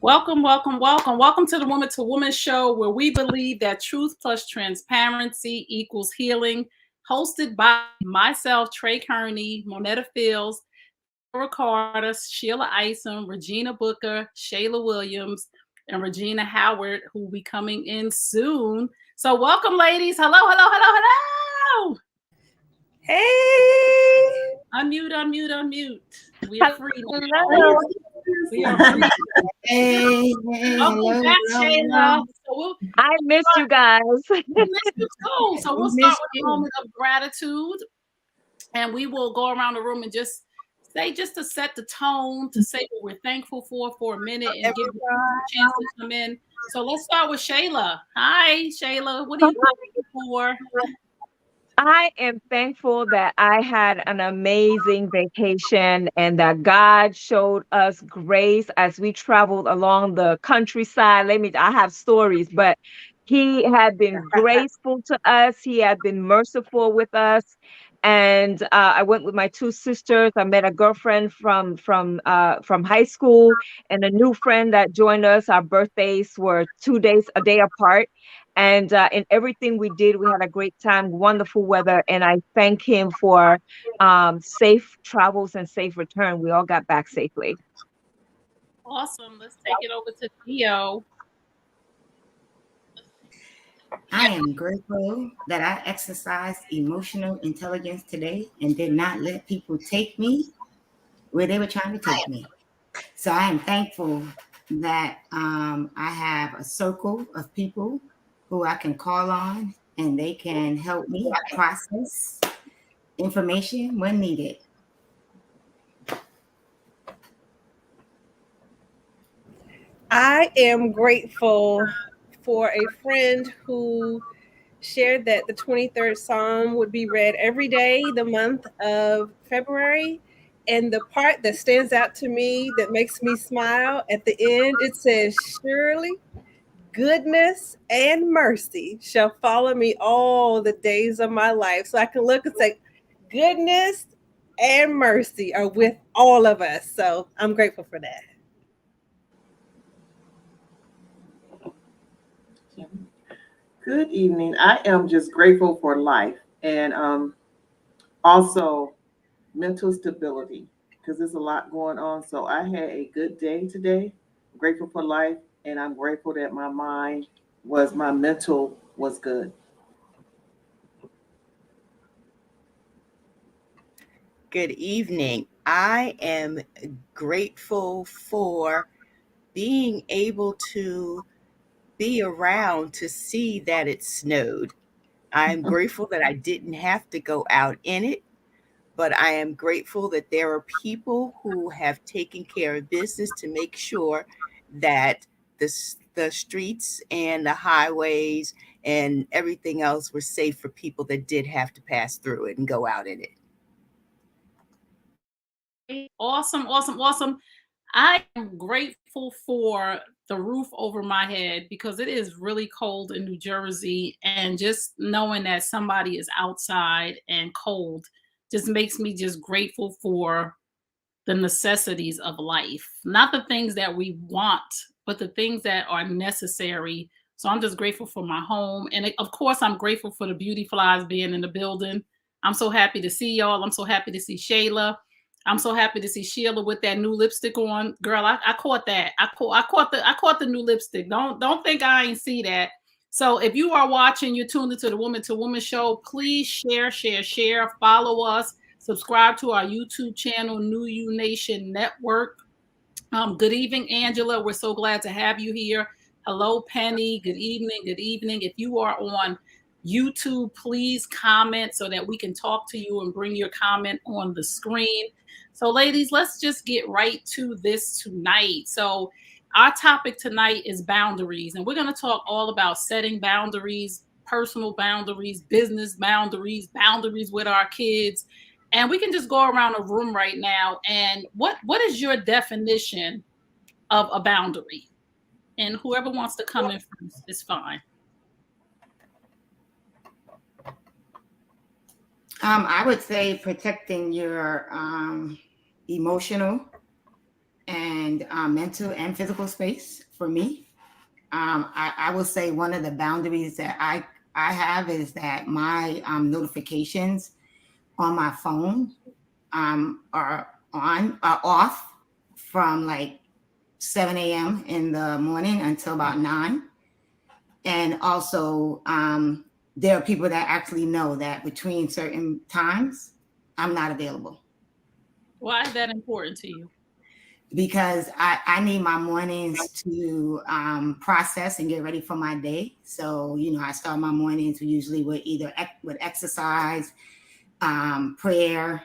Welcome, welcome, welcome. Welcome to Woman Show, where we believe that truth plus transparency equals healing. Hosted by myself, Trey Kearney, Monetta Fields, Laura Carter, Sheila Isom, Regina Booker, Shayla Williams, and Regina Howard, who will be coming in soon. So, welcome, ladies. Hello, hello, hello, hello. Hey. Unmute, unmute, unmute. We are free now. Hello. We are free. Hey, Welcome hello, back, hello, Shayla. hello. So we'll I missed you guys. miss you too. So We we'll start missed with a you. moment of gratitude, and we will go around the room and just say, just to set the tone, to say what we're thankful for a minute, and give you a chance to come in. So let's start with Shayla. Hi, Shayla. What are you thankful for? I am thankful that I had an amazing vacation and that God showed us grace as we traveled along the countryside. I have stories, but He had been graceful to us. He had been merciful with us. And I went with my two sisters. I met a girlfriend from high school and a new friend that joined us. Our birthdays were 2 days, a day apart. And in everything we did, we had a great time, wonderful weather, and I thank him for safe travels and safe return. We all got back safely. Awesome. Let's take it over to Theo. I am grateful that I exercised emotional intelligence today and did not let people take me where they were trying to take me. So I am thankful that I have a circle of people who I can call on and they can help me process information when needed. I am grateful for a friend who shared that the 23rd Psalm would be read every day the month of February. And the part that stands out to me that makes me smile at the end, it says, "Surely goodness and mercy shall follow me all the days of my life." So I can look and say, goodness and mercy are with all of us. So I'm grateful for that. Good evening. I am just grateful for life and also mental stability because there's a lot going on. So I had a good day today. I'm grateful for life, and I'm grateful that my mental was good. Good evening. I am grateful for being able to be around to see that it snowed. I'm grateful that I didn't have to go out in it, but I am grateful that there are people who have taken care of business to make sure that the streets and the highways and everything else were safe for people that did have to pass through it and go out in it. Awesome, awesome, awesome. I am grateful for the roof over my head because it is really cold in New Jersey. And just knowing that somebody is outside and cold just makes me just grateful for the necessities of life. Not the things that we want, but the things that are necessary. So I'm just grateful for my home. And of course, I'm grateful for the beauty flies being in the building. I'm so happy to see y'all. I'm so happy to see Shayla. I'm so happy to see Sheila with that new lipstick on. Girl, I caught that. I caught the new lipstick. Don't think I ain't see that. So if you are watching, you're tuned into the Woman to Woman show, please share, share, share, follow us, subscribe to our YouTube channel, New You Nation Network. Good evening, Angela. We're so glad to have you here. Hello, Penny. Good evening. Good evening. If you are on YouTube, please comment so that we can talk to you and bring your comment on the screen. So, ladies, let's just get right to this tonight. So, our topic tonight is boundaries, and we're going to talk all about setting boundaries, personal boundaries, business boundaries, boundaries with our kids. And we can just go around the room right now. And what is your definition of a boundary? And whoever wants to come in first is fine. I would say protecting your emotional and and mental and physical space for me. I will say one of the boundaries that I have is that my notifications on my phone are off from like 7 a.m. in the morning until about 9. And also, there are people that actually know that between certain times, I'm not available. Why is that important to you? Because I need my mornings to process and get ready for my day. So, I start my mornings usually with either with exercise, prayer,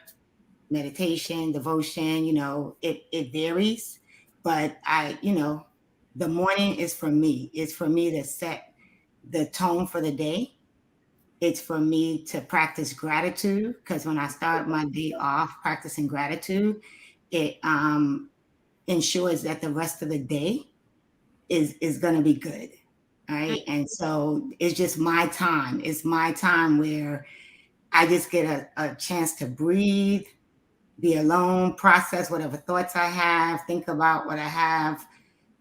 meditation, devotion. It varies, but the morning is for me. It's for me to set the tone for the day. It's for me to practice gratitude, because when I start my day off practicing gratitude, it ensures that the rest of the day is going to be good. Right. And so it's just my time. It's my time where I just get a chance to breathe, be alone, process whatever thoughts I have, think about what I have,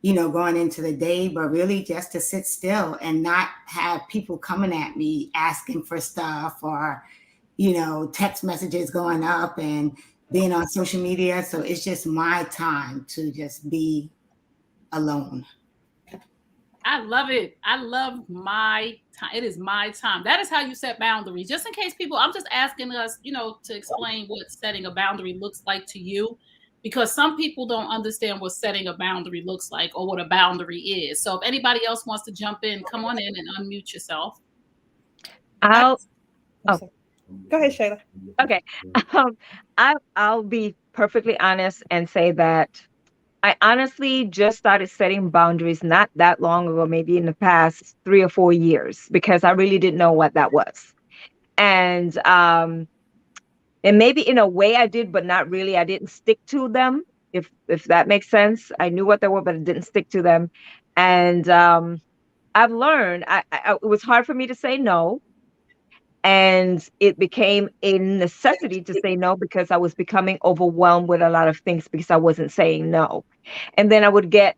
going into the day, but really just to sit still and not have people coming at me asking for stuff, or, text messages going up and being on social media. So it's just my time to just be alone. I love it. I love my time. It is my time. That is how you set boundaries. Just in case people, I'm just asking us, to explain what setting a boundary looks like to you, because some people don't understand what setting a boundary looks like or what a boundary is. So if anybody else wants to jump in, come on in and unmute yourself. I'll Oh, go ahead, Shayla. okay. I'll be perfectly honest and say that I honestly just started setting boundaries not that long ago, maybe in the past 3 or 4 years, because I really didn't know what that was. And maybe in a way I did, but not really. I didn't stick to them, if that makes sense. I knew what they were, but I didn't stick to them. And I've learned it was hard for me to say no. And it became a necessity to say no because I was becoming overwhelmed with a lot of things because I wasn't saying no. And then I would get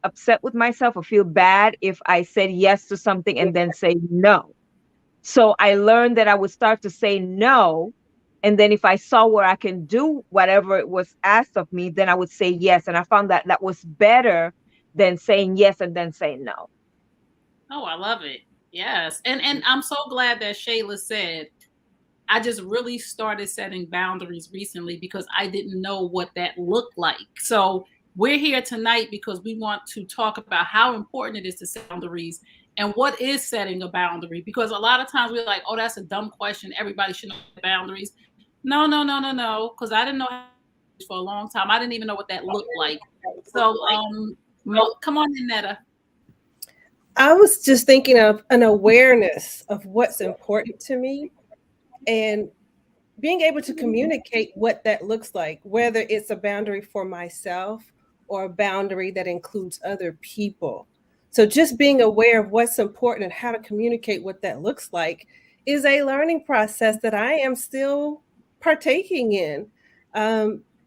upset with myself or feel bad if I said yes to something and then say no. So I learned that I would start to say no. And then if I saw where I can do whatever it was asked of me, then I would say yes. And I found that that was better than saying yes and then saying no. Oh, I love it. Yes. And I'm so glad that Shayla said, I just really started setting boundaries recently because I didn't know what that looked like. So we're here tonight because we want to talk about how important it is to set boundaries and what is setting a boundary. Because a lot of times we're like, oh, that's a dumb question. Everybody should know boundaries. No, no, no, no, no. Because I didn't know for a long time. I didn't even know what that looked like. So come on in, Netta. I was just thinking of an awareness of what's important to me and being able to communicate what that looks like, whether it's a boundary for myself or a boundary that includes other people. So just being aware of what's important and how to communicate what that looks like is a learning process that I am still partaking in.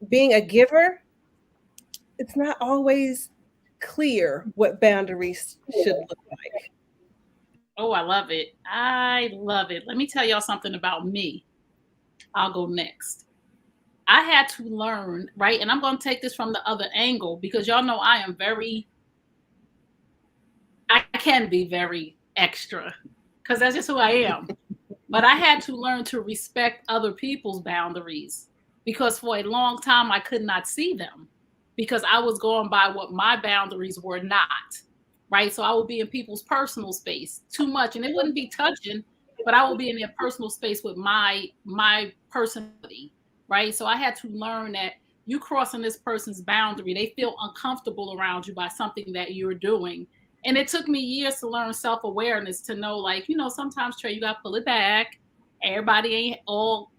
Being a giver, it's not always clear what boundaries should look like. Oh, I love it. I love it. Let me tell y'all something about me. I'll go next. I had to learn, right? And I'm going to take this from the other angle because y'all know I can be very extra because that's just who I am. But I had to learn to respect other people's boundaries because for a long time I could not see them because I was going by what my boundaries were not, right? So I would be in people's personal space too much, and it wouldn't be touching, but I would be in their personal space with my personality, right? So I had to learn that you crossing this person's boundary, they feel uncomfortable around you by something that you're doing. And it took me years to learn self-awareness to know, like, sometimes, Trey, you got to pull it back. Everybody ain't all,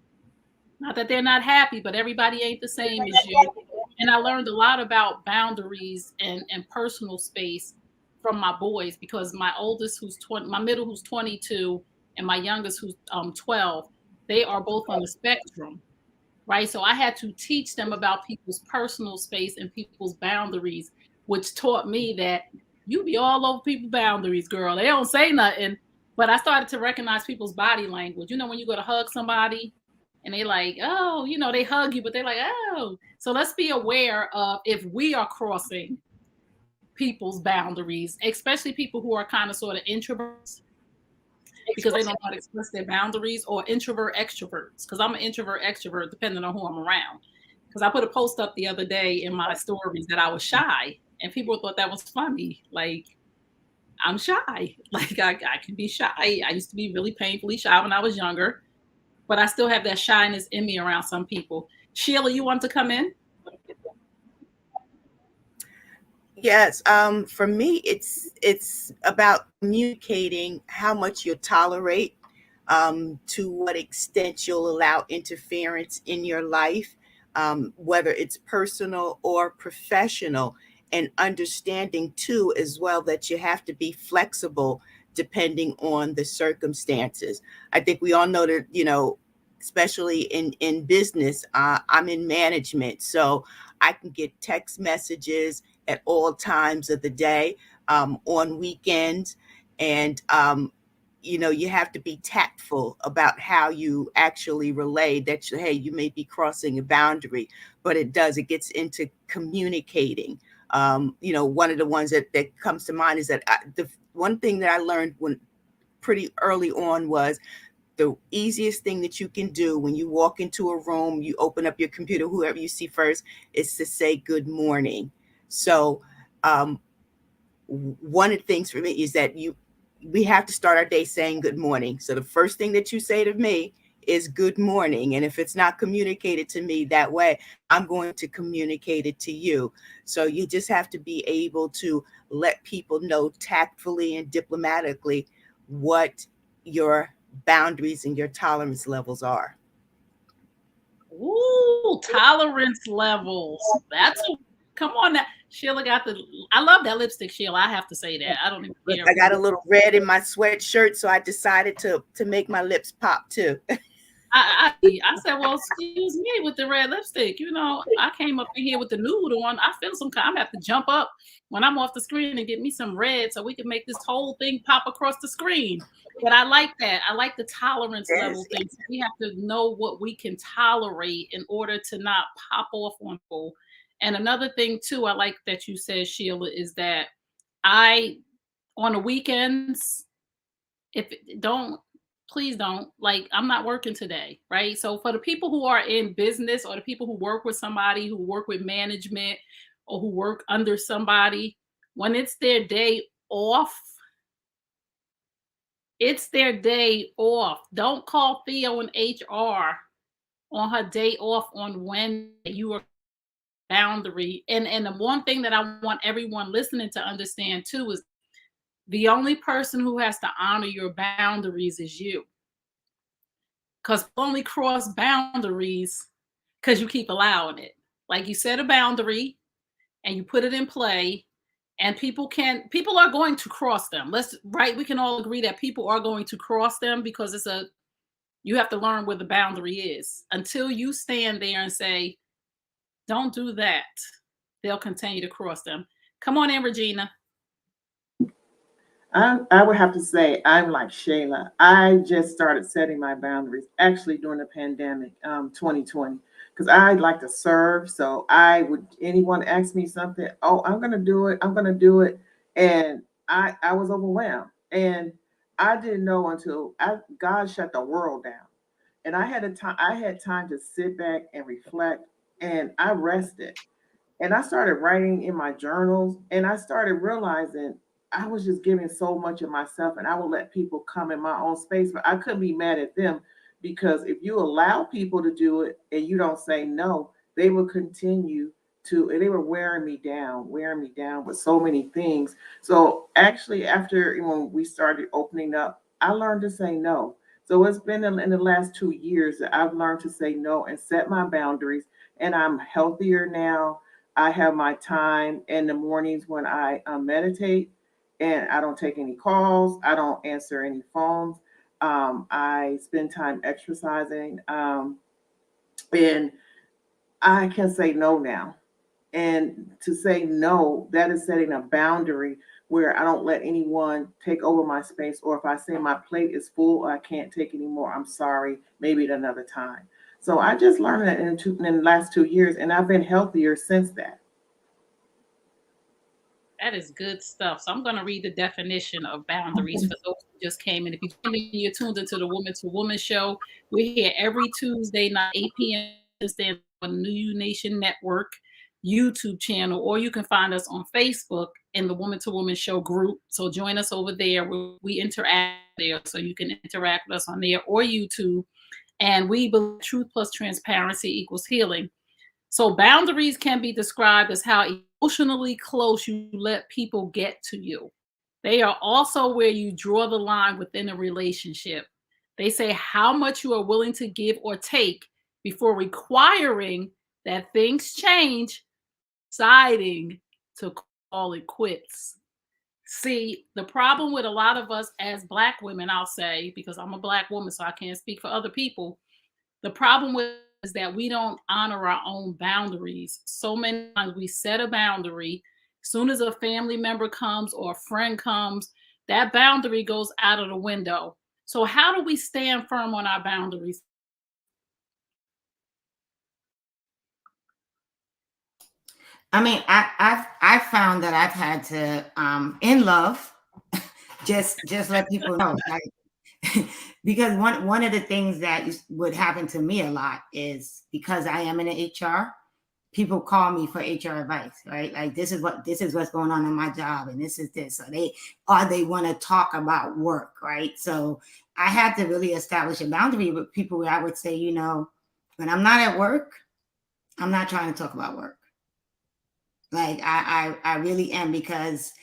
not that they're not happy, but everybody ain't the same as you. And I learned a lot about boundaries and personal space from my boys because my oldest, who's 20, my middle, who's 22, and my youngest, who's 12, they are both on the spectrum. right? So I had to teach them about people's personal space and people's boundaries, which taught me that you be all over people's boundaries, girl. They don't say nothing. But I started to recognize people's body language. You know, when you go to hug somebody and they like, oh, you know, they hug you, but they're like, oh. So let's be aware of if we are crossing people's boundaries, especially people who are kind of sort of introverts because they don't know how to express their boundaries, or introvert extroverts because I'm an introvert extrovert depending on who I'm around. Because I put a post up the other day in my stories that I was shy, and people thought that was funny. Like, I'm shy. Like, I can be shy. I used to be really painfully shy when I was younger, but I still have that shyness in me around some people. Sheila, you want to come in? Yes, for me, it's about communicating how much you tolerate, to what extent you'll allow interference in your life, whether it's personal or professional, and understanding too as well that you have to be flexible depending on the circumstances. I think we all know that, especially in business, I'm in management, so I can get text messages at all times of the day, on weekends. And, you have to be tactful about how you actually relay that, hey, you may be crossing a boundary, but it gets into communicating. One of the ones that comes to mind is that the one thing that I learned when pretty early on was the easiest thing that you can do when you walk into a room, you open up your computer, whoever you see first, is to say good morning. So, one of the things for me is that we have to start our day saying good morning. So the first thing that you say to me is good morning. And if it's not communicated to me that way, I'm going to communicate it to you. So you just have to be able to let people know tactfully and diplomatically what your boundaries and your tolerance levels are. Ooh, tolerance levels. Come on now. Sheila got I love that lipstick, Sheila. I have to say that. I don't even Look, care I who. got a little red in my sweatshirt, so I decided to make my lips pop too. I said, well, excuse me with the red lipstick. You know, I came up in here with the nude on. I feel some kind. I'm gonna have to jump up when I'm off the screen and get me some red so we can make this whole thing pop across the screen. But I like that. I like the tolerance Yes, level thing. So we have to know what we can tolerate in order to not pop off on people. And another thing too, I like that you said, Sheila, is that I on the weekends, if don't please don't, like, I'm not working today, right? So for the people who are in business, or the people who work with somebody, who work with management, or who work under somebody, when it's their day off, it's their day off. Don't call Theo and HR on her day off on Wednesday. You are boundary. And the one thing that I want everyone listening to understand too is the only person who has to honor your boundaries is you. Because only cross boundaries because you keep allowing it. Like, you set a boundary and you put it in play, and people are going to cross them. We can all agree that people are going to cross them, because you have to learn where the boundary is. Until you stand there and say, don't do that, they'll continue to cross them. Come on in, Regina. I would have to say I'm like Shayla. I just started setting my boundaries actually during the pandemic, 2020, because I like to serve. So I would anyone ask me something, oh, I'm gonna do it. I'm gonna do it, and I was overwhelmed, and I didn't know until God shut the world down, and I had time to sit back and reflect, and I rested. And I started writing in my journals, and I started realizing I was just giving so much of myself, and I would let people come in my own space, but I couldn't be mad at them, because if you allow people to do it and you don't say no, they will continue to, and they were wearing me down with so many things. So actually, after when we started opening up, I learned to say no. So it's been in the last 2 years that I've learned to say no and set my boundaries, and I'm healthier now. I have my time in the mornings when I meditate, and I don't take any calls. I don't answer any phones. I spend time exercising. And I can say no now. And to say no, that is setting a boundary where I don't let anyone take over my space. Or if I say my plate is full, I can't take anymore, I'm sorry, maybe at another time. So I just learned that in the last 2 years, and I've been healthier since that. That is good stuff. So I'm going to read the definition of boundaries for those who just came in. If you're tuned into the Woman to Woman show, we're here every Tuesday night, 8 p.m. on New Nation Network YouTube channel, or you can find us on Facebook in the Woman to Woman show group. So join us over there. We interact there, so you can interact with us on there or YouTube. And we believe truth plus transparency equals healing. So boundaries can be described as how emotionally close you let people get to you. They are also where you draw the line within a relationship. They say how much you are willing to give or take before requiring that things change, deciding to call it quits. See, the problem with a lot of us as Black women, I'll say, because I'm a Black woman, so I can't speak for other people, the problem with is that we don't honor our own boundaries. So many times we set a boundary. Soon as a family member comes or a friend comes, that boundary goes out of the window. So how do we stand firm on our boundaries? I mean, I've found that I've had to in love just let people know, like, because one of the things that would happen to me a lot is because I am in HR, people call me for HR advice, right? Like this is what's going on in my job, and this is this. So they want to talk about work, right? So I had to really establish a boundary with people where I would say, when I'm not at work, I'm not trying to talk about work. Like I really am, because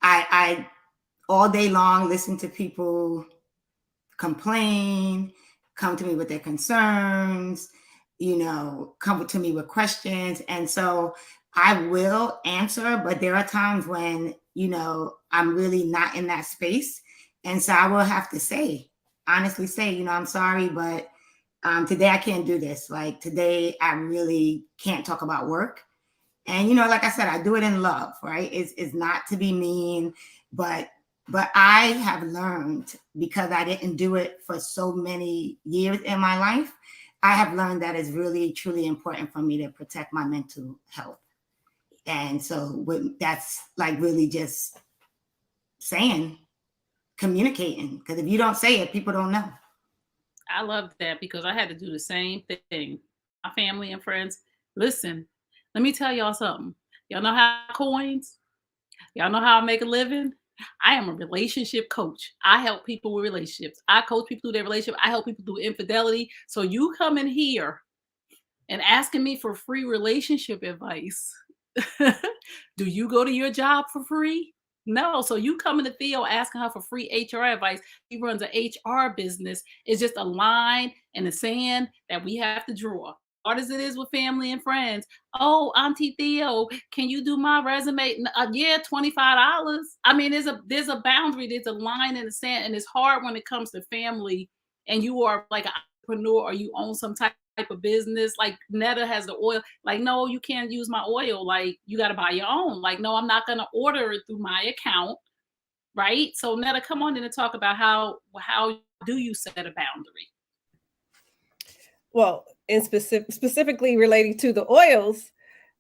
I all day long listen to people complain, come to me with their concerns, come to me with questions. And so I will answer, but there are times when, I'm really not in that space. And so I will have to honestly say, I'm sorry, but today I can't do this. Like today I really can't talk about work. And, like I said, I do it in love, right? It's not to be mean, but I have learned, because I didn't do it for so many years in my life, I have learned that it's really, truly important for me to protect my mental health. And so that's like really just communicating, because if you don't say it, people don't know. I love that, because I had to do the same thing. My family and friends, listen, let me tell y'all something. Y'all know how coins? Y'all know how I make a living? I am a relationship coach. I help people with relationships. I coach people through their relationship. I help people through infidelity. So you come in here and asking me for free relationship advice. Do you go to your job for free? No. So you coming to Theo asking her for free HR advice. He runs an HR business. It's just a line in the sand that we have to draw. Hard as it is with family and friends. Oh, Auntie Theo, can you do my resume? Yeah, $25. I mean, there's a boundary, there's a line in the sand, and it's hard when it comes to family and you are like an entrepreneur or you own some type of business. Like Netta has the oil. Like, no, you can't use my oil. Like, you got to buy your own. Like, no, I'm not going to order it through my account. Right. So Netta, come on in and talk about how do you set a boundary? Well, and specifically relating to the oils,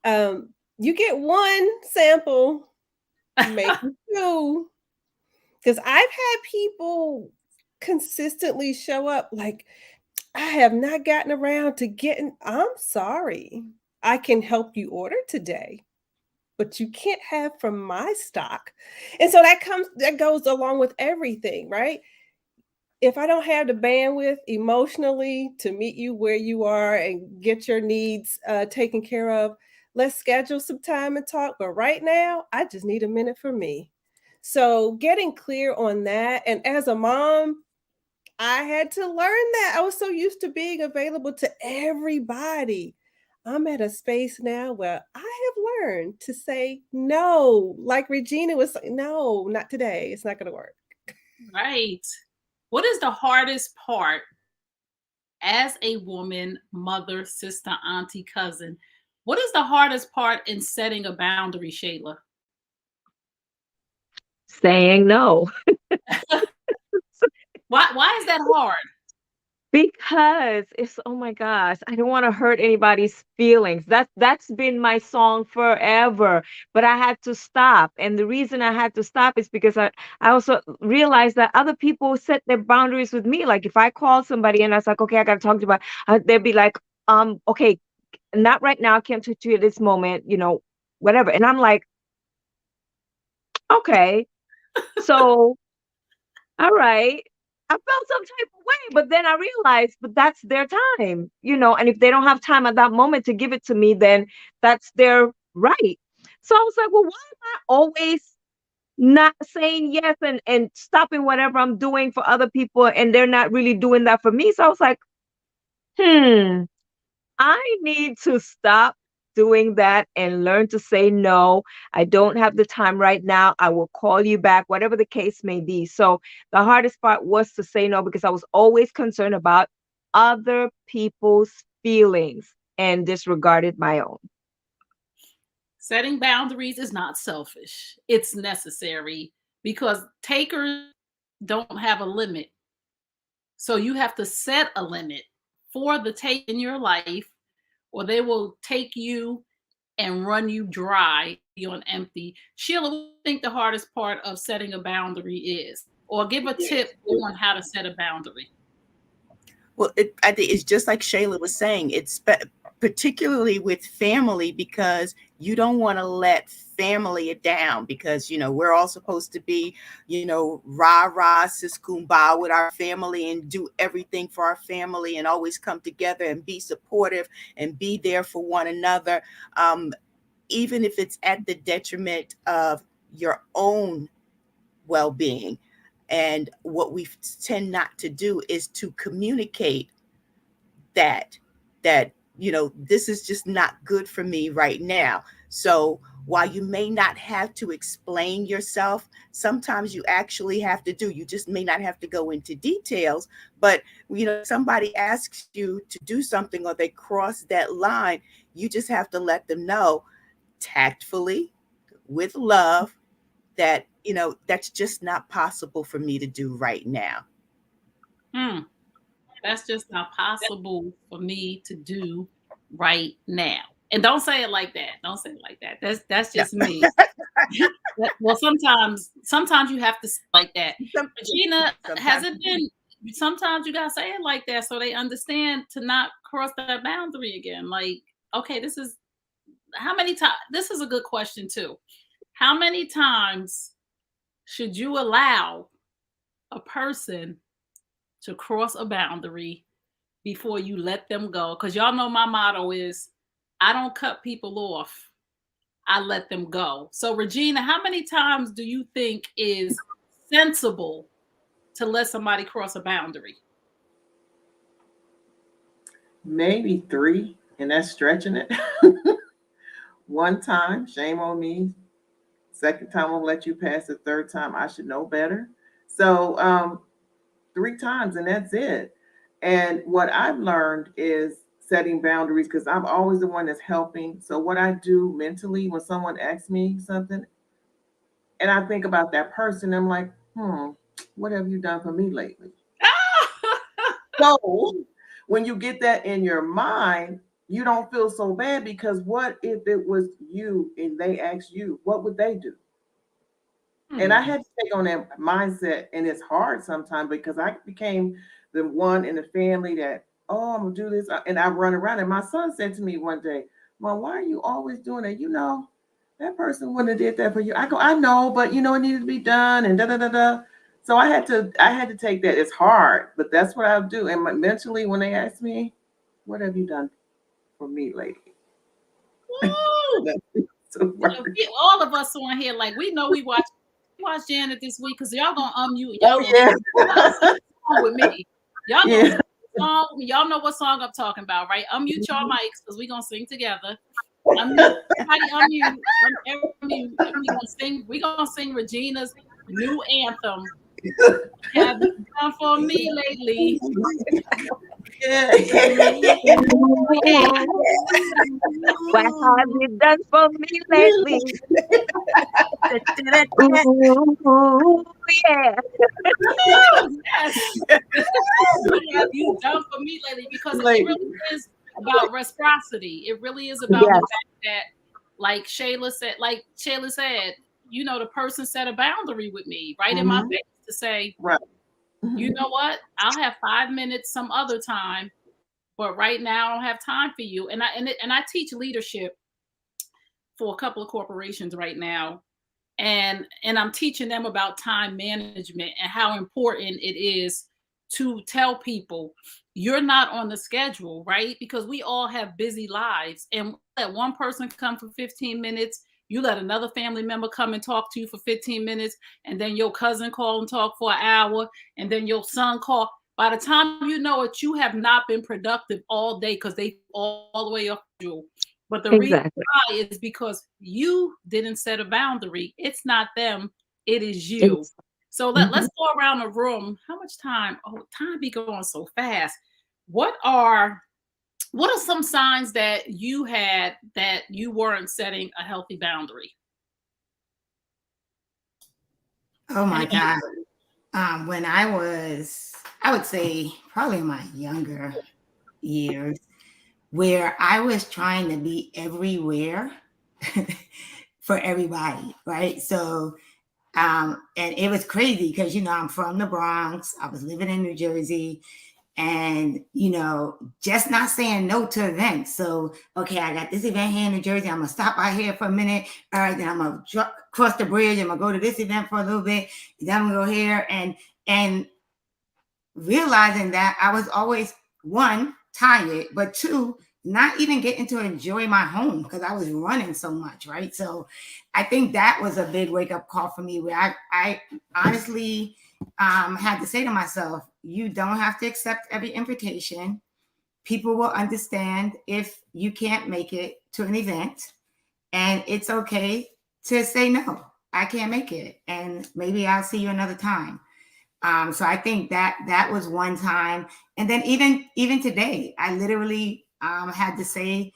you get one sample, maybe two, because I've had people consistently show up like, I have not gotten around to getting, I'm sorry, I can help you order today, but you can't have from my stock. And so that goes along with everything, right? If I don't have the bandwidth emotionally to meet you where you are and get your needs taken care of, let's schedule some time and talk. But right now, I just need a minute for me. So getting clear on that. And as a mom, I had to learn that. I was so used to being available to everybody. I'm at a space now where I have learned to say no. Like Regina was saying, no, not today. It's not going to work. Right. What is the hardest part as a woman, mother, sister, auntie, cousin, what is the hardest part in setting a boundary, Shayla? Saying no. Why is that hard? Because it's, oh my gosh, I don't want to hurt anybody's feelings. That's been my song forever. But I had to stop. And the reason I had to stop is because I also realized that other people set their boundaries with me. Like if I call somebody and I was like, okay, I gotta talk to you about, they'd be like, okay, not right now, can't talk to you at this moment, whatever. And I'm like, okay. So all right. I felt some type of way, but then I realized, but that's their time, and if they don't have time at that moment to give it to me, then that's their right. So I was like, well, why am I always not saying yes and stopping whatever I'm doing for other people and they're not really doing that for me? So I was like, hmm, I need to stop doing that and learn to say no. I don't have the time right now. I will call you back, whatever the case may be. So the hardest part was to say no because I was always concerned about other people's feelings and disregarded my own. Setting boundaries is not selfish. It's necessary because takers don't have a limit. So you have to set a limit for the take in your life, or they will take you and run you dry, be on empty. Sheila, what do you think the hardest part of setting a boundary is? Or give a tip on how to set a boundary. Well, I think it's just like Shayla was saying. It's particularly with family because you don't want to let family down because, we're all supposed to be, rah-rah, sis kumbah with our family and do everything for our family and always come together and be supportive and be there for one another, even if it's at the detriment of your own well-being. And what we tend not to do is to communicate that this is just not good for me right now. So while you may not have to explain yourself, sometimes you actually have to you just may not have to go into details, but somebody asks you to do something or they cross that line, you just have to let them know tactfully with love that that's just not possible for me to do right now. That's just not possible for me to do right now. And don't say it like that. Don't say it like that. That's just me. Well, sometimes you have to say it like that. Regina, has it been? Sometimes you gotta say it like that so they understand to not cross that boundary again. Like, okay, this is how many times? This is a good question too. How many times should you allow a person to cross a boundary before you let them go? Because y'all know my motto is I don't cut people off, I let them go. So Regina, how many times do you think is sensible to let somebody cross a boundary? Maybe 3, and that's stretching it. One time, shame on me. Second time, I'll let you pass. The third time, I should know better. So 3 times, and that's it. And what I've learned is setting boundaries because I'm always the one that's helping. So what I do mentally when someone asks me something, and I think about that person, I'm like, what have you done for me lately? So when you get that in your mind, you don't feel so bad because what if it was you and they asked you, what would they do? And I had to take on that mindset, and it's hard sometimes because I became the one in the family that, I'm gonna do this, and I run around. And my son said to me one day, "Mom, why are you always doing that? That person wouldn't have did that for you." I go, "I know, but it needed to be done," and da da da da. So I had to take that. It's hard, but that's what I'll do. And mentally, when they ask me, "What have you done for me lately?" So all of us on here, like we know we watch Janet this week because y'all gonna unmute. Y'all song with me. Y'all know what song I'm talking about, right? Unmute your mics because we're gonna sing together. Everybody unmute. We're gonna sing Regina's new anthem. Have you done for me lately? Yeah. What have you done for me lately? Ooh, yeah. Yes. What have you done for me lately? Because it Lady. really is about reciprocity. It really is about the Yes, fact that, like Shayla said, the person set a boundary with me right in my Mhm. face to say, Right. you know what, I'll have 5 minutes some other time, but right now I don't have time for you. And I teach leadership for a couple of corporations right now, and I'm teaching them about time management and how important it is to tell people you're not on the schedule, right? Because we all have busy lives, and let one person come for 15 minutes, you let another family member come and talk to you for 15 minutes, and then your cousin call and talk for an hour, and then your son call. By the time you know it, you have not been productive all day because they all the way off schedule. But the reason exactly. why is because you didn't set a boundary. It's not them, it is you. It's, So let's mhm. go around the room. How much time? Oh, time be going so fast. What are what are some signs that you had that you weren't setting a healthy boundary? Oh my Anybody? God. When I would say probably in my younger years, where I was trying to be everywhere for everybody, right? So, and it was crazy because, I'm from the Bronx. I was living in New Jersey, and just not saying no to events. So okay, I got this event here in New Jersey, I'm gonna stop by here for a minute. All right, then I'm gonna cross the bridge, I'm gonna go to this event for a little bit, then I'm gonna go here. And realizing that I was always, one, tired, but two, not even getting to enjoy my home because I was running so much, right? So I think that was a big wake up call for me, where I honestly had to say to myself, you don't have to accept every invitation. People will understand if you can't make it to an event, and it's okay to say no. I can't make it, and maybe I'll see you another time. So I think that was one time, and then even today, I literally had to say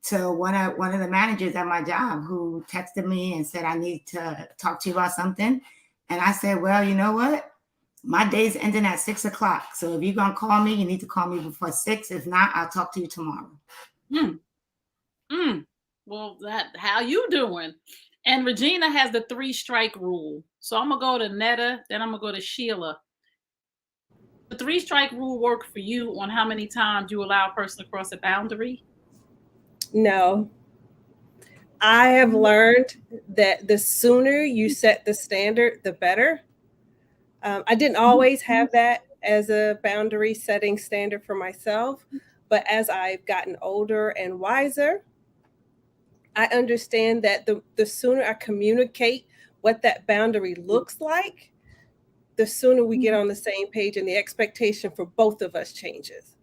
to one of the managers at my job, who texted me and said, I need to talk to you about something. And I said, well, you know what? My day's ending at 6 o'clock. So if you're gonna call me, you need to call me before 6. If not, I'll talk to you tomorrow. Mm, mm. Well, that how you doing? And Regina has the 3 strike rule. So I'm gonna go to Netta, then I'm gonna go to Sheila. The 3 strike rule work for you on how many times you allow a person to cross a boundary? No, I have learned that the sooner you set the standard, the better. I didn't always have that as a boundary setting standard for myself, but as I've gotten older and wiser, I understand that the sooner I communicate what that boundary looks like, the sooner we get on the same page and the expectation for both of us changes.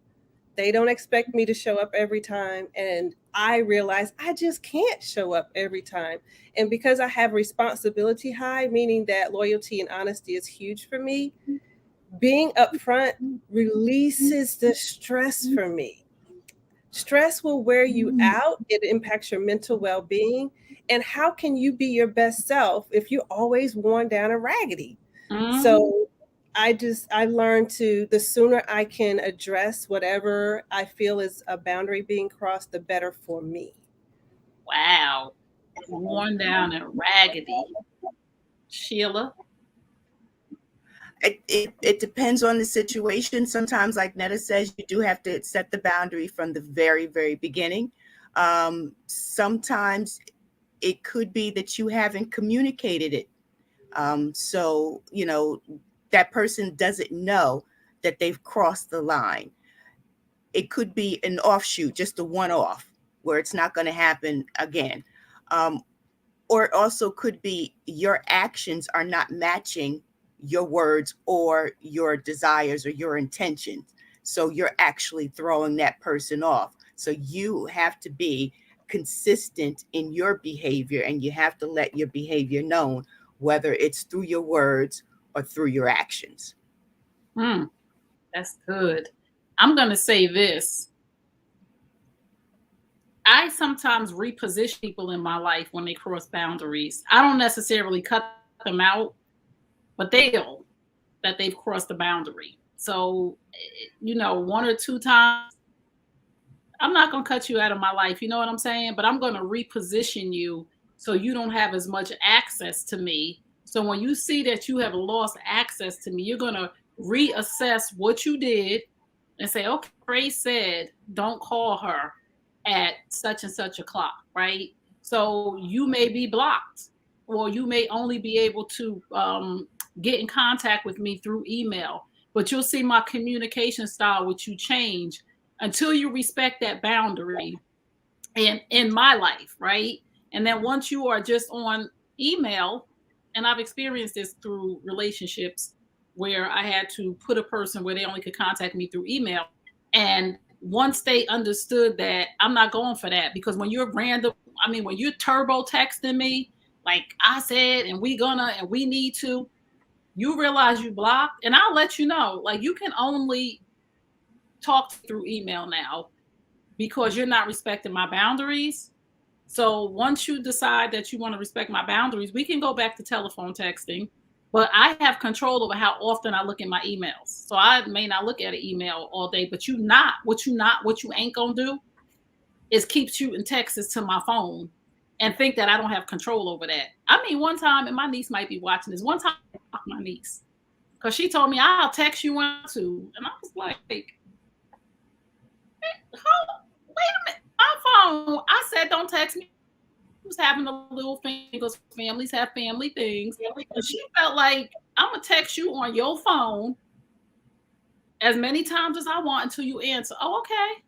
They don't expect me to show up every time. And I realize I just can't show up every time. And because I have responsibility high, meaning that loyalty and honesty is huge for me, being upfront releases the stress for me. Stress will wear you out, it impacts your mental well being. And how can you be your best self if you're always worn down and raggedy? Mhm. So I learned to, the sooner I can address whatever I feel is a boundary being crossed, the better for me. Wow. Worn down and raggedy. Sheila? It depends on the situation. Sometimes, like Netta says, you do have to set the boundary from the very, very beginning. Sometimes it could be that you haven't communicated it. So, that person doesn't know that they've crossed the line. It could be an offshoot, just a one off, where it's not going to happen again. Um, or it also could be your actions are not matching your words or your desires or your intentions. So you're actually throwing that person off. So you have to be consistent in your behavior, and you have to let your behavior known, whether it's through your words or through your actions. Mm, that's good. I'm going to say this. I sometimes reposition people in my life when they cross boundaries. I don't necessarily cut them out, but they know that they've crossed the boundary. So, one or two times, I'm not going to cut you out of my life. You know what I'm saying? But I'm going to reposition you so you don't have as much access to me. So when you see that you have lost access to me, you're going to reassess what you did and say, okay, Grace said, don't call her at such and such a clock, right? So you may be blocked, or you may only be able to get in contact with me through email, but you'll see my communication style with you change until you respect that boundary in my life, right? And then once you are just on email, and I've experienced this through relationships where I had to put a person where they only could contact me through email. And once they understood that, I'm not going for that, because when you're random, when you're turbo texting me, like I said, and we need to, you realize you blocked, and I'll let you know, like, you can only talk through email now because you're not respecting my boundaries. So once you decide that you want to respect my boundaries, we can go back to telephone texting, but I have control over how often I look at my emails. So I may not look at an email all day, but what you ain't gonna do is keep shooting texts to my phone and think that I don't have control over that. One time, and my niece might be watching this, one time I blocked my niece because she told me, I'll text you when to. And I was like, wait a minute, my phone. I said, don't text me. I was having a little thing because families have family things. And she felt like, I'm going to text you on your phone as many times as I want until you answer. Oh, okay.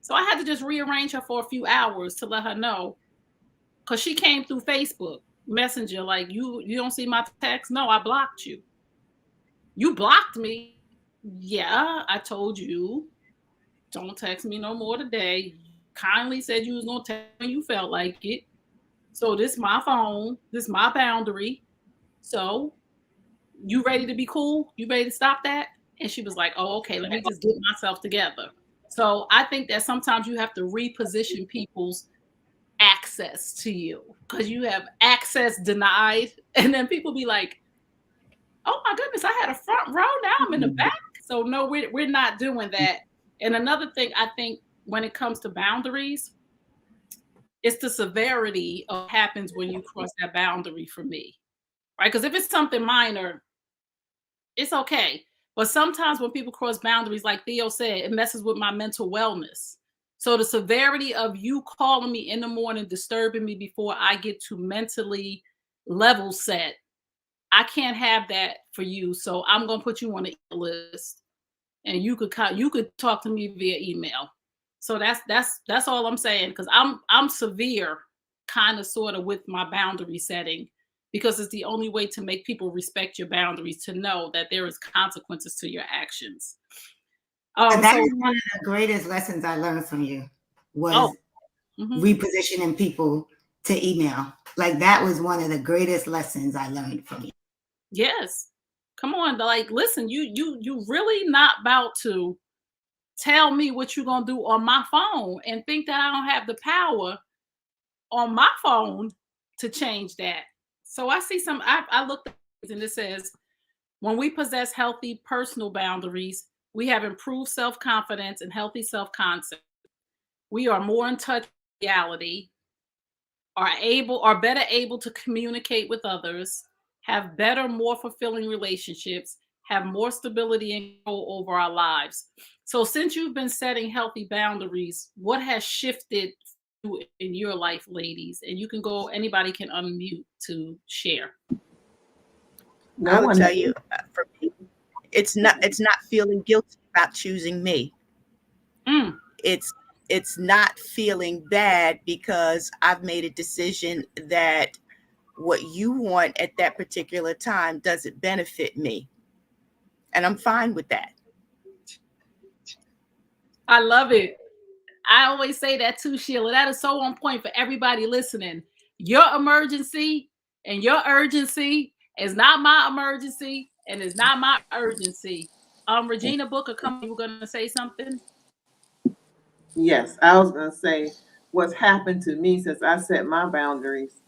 So I had to just rearrange her for a few hours to let her know, because she came through Facebook Messenger, like, you don't see my text? No, I blocked you. You blocked me? Yeah, I told you, don't text me no more today. You kindly said you was going to text me when you felt like it. So this is my phone. This is my boundary. So you ready to be cool? You ready to stop that? And she was like, oh, okay, let me just get myself together. So I think that sometimes you have to reposition people's access to you, because you have access denied. And then people be like, oh my goodness, I had a front row, now I'm in the back. So no, we're not doing that. And another thing, I think, when it comes to boundaries, it's the severity of what happens when you cross that boundary for me, right? Because if it's something minor, it's okay. But sometimes when people cross boundaries, like Theo said, it messes with my mental wellness. So the severity of you calling me in the morning, disturbing me before I get to mentally level set, I can't have that for you. So I'm going to put you on the list, and you could talk to me via email. So that's all I'm saying, because I'm severe, kind of sort of, with my boundary setting, because it's the only way to make people respect your boundaries, to know that there is consequences to your actions. That is one of the greatest lessons I learned from you, was repositioning people to email. Like, that was one of the greatest lessons I learned from you. Yes. Come on, like, listen, you really not about to tell me what you're gonna do on my phone and think that I don't have the power on my phone to change that. So I see I looked at it, and it says, when we possess healthy personal boundaries, we have improved self-confidence and healthy self-concept. We are more in touch with reality, are better able to communicate with others, have better, more fulfilling relationships, have more stability and control over our lives. So since you've been setting healthy boundaries, what has shifted in your life, ladies? And you can go, anybody can unmute to share. I would tell you, for me, it's not feeling guilty about choosing me. It's not feeling bad because I've made a decision that what you want at that particular time doesn't benefit me. And I'm fine with that. I love it. I always say that too, Sheila. That is so on point for everybody listening. Your emergency and your urgency is not my emergency, and it's not my urgency. Regina Booker, come. You were gonna say something? Yes, I was going to say what's happened to me since I set my boundaries.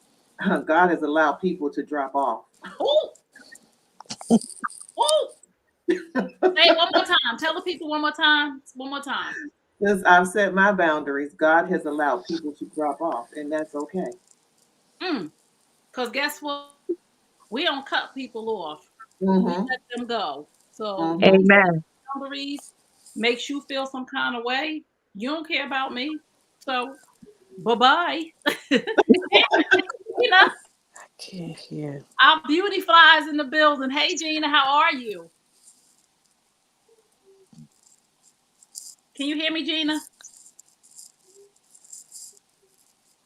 God has allowed people to drop off. Oh, oh. Say it one more time. Tell the people one more time. One more time. Since I've set my boundaries, God has allowed people to drop off, and that's okay. Because guess what? We don't cut people off. We Mm-hmm. let them go. So you Mm-hmm. set Amen. boundaries, makes you feel some kind of way. You don't care about me. So bye-bye. Gina, Can't hear. our beauty flies in the building. Hey Gina, how are you? Can you hear me, Gina?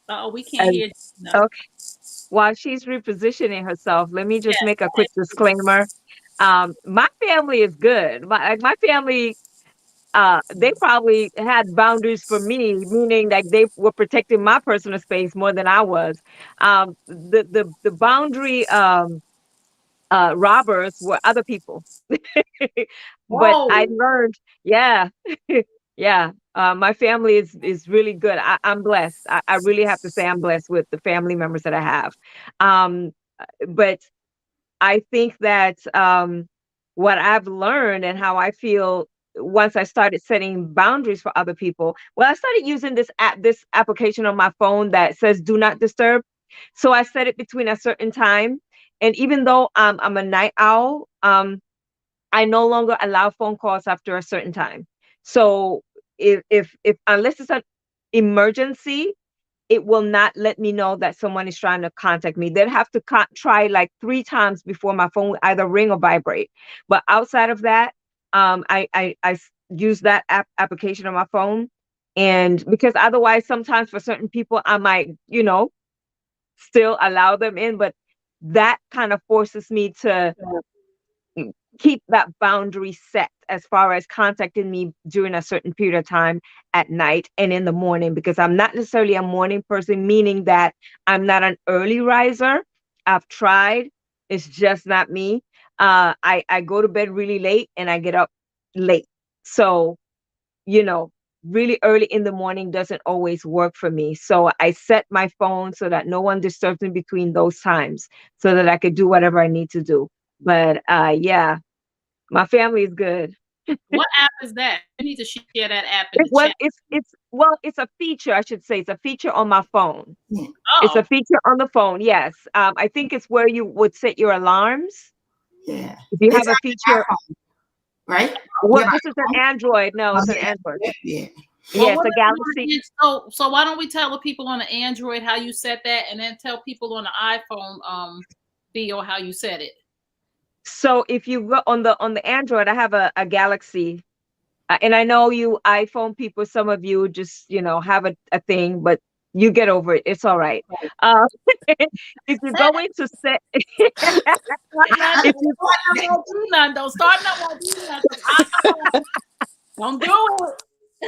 Oh, we can't And hear Gina. okay, while she's repositioning herself, let me just Yeah. make a quick disclaimer. My family is good. My family, they probably had boundaries for me, meaning like they were protecting my personal space more than I was. The boundary robbers were other people. But I Whoa. learned, yeah, yeah. My family is really good. I'm blessed. I really have to say I'm blessed with the family members that I have. Um, but I think that what I've learned and how I feel once I started setting boundaries for other people, well, I started using this application on my phone that says "Do not disturb." So I set it between a certain time, and even though I'm a night owl, I no longer allow phone calls after a certain time. So if unless it's an emergency, it will not let me know that someone is trying to contact me. They'd have to try like 3 times before my phone will either ring or vibrate. But outside of that, use that application on my phone, and because otherwise, sometimes for certain people, I might still allow them in, but that kind of forces me to keep that boundary set as far as contacting me during a certain period of time at night and in the morning, because I'm not necessarily a morning person, meaning that I'm not an early riser. I've tried, it's just not me. I go to bed really late and I get up late. So, you know, really early in the morning doesn't always work for me. So I set my phone so that no one disturbs me between those times so that I could do whatever I need to do. But yeah, my family is good. What app is that? You need to share that app in the Well, chat. it's a feature, I should say. It's a feature on my phone. Yeah. It's a Oh, feature on the phone. Yes. I think it's where you would set your alarms. Yeah. If you It's have a on the feature, iPhone, right? You well, have an this is an iPhone? Android. No, Oh, it's an yeah. Android. Yeah. well, Yeah, it's what a if you want Galaxy. so why don't we tell the people on the Android how you set that, and then tell people on the iPhone, Theo, how you set it. So if you go on the Android, I have a Galaxy. And I know you iPhone people, some of you just, have a thing, but you get over it. It's all right. Uh, if you go into set, I if you Don't start no more do nothing. Don't do it.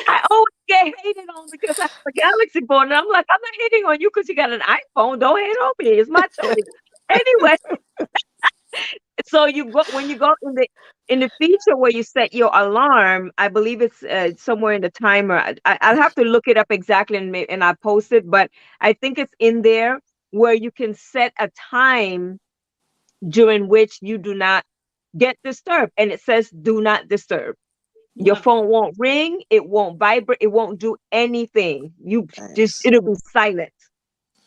I always get hated on because I have a Galaxy phone, and I'm like, I'm not hating on you because you got an iPhone. Don't hate on me. It's my choice. Anyway, so when you go in the feature where you set your alarm, I believe it's somewhere in the timer. I'll have to look it up exactly and I post it, but I think it's in there where you can set a time during which you do not get disturbed, and it says do not disturb. Your Love it. phone won't ring, it won't vibrate, it won't do anything. You just Nice. it'll be silent.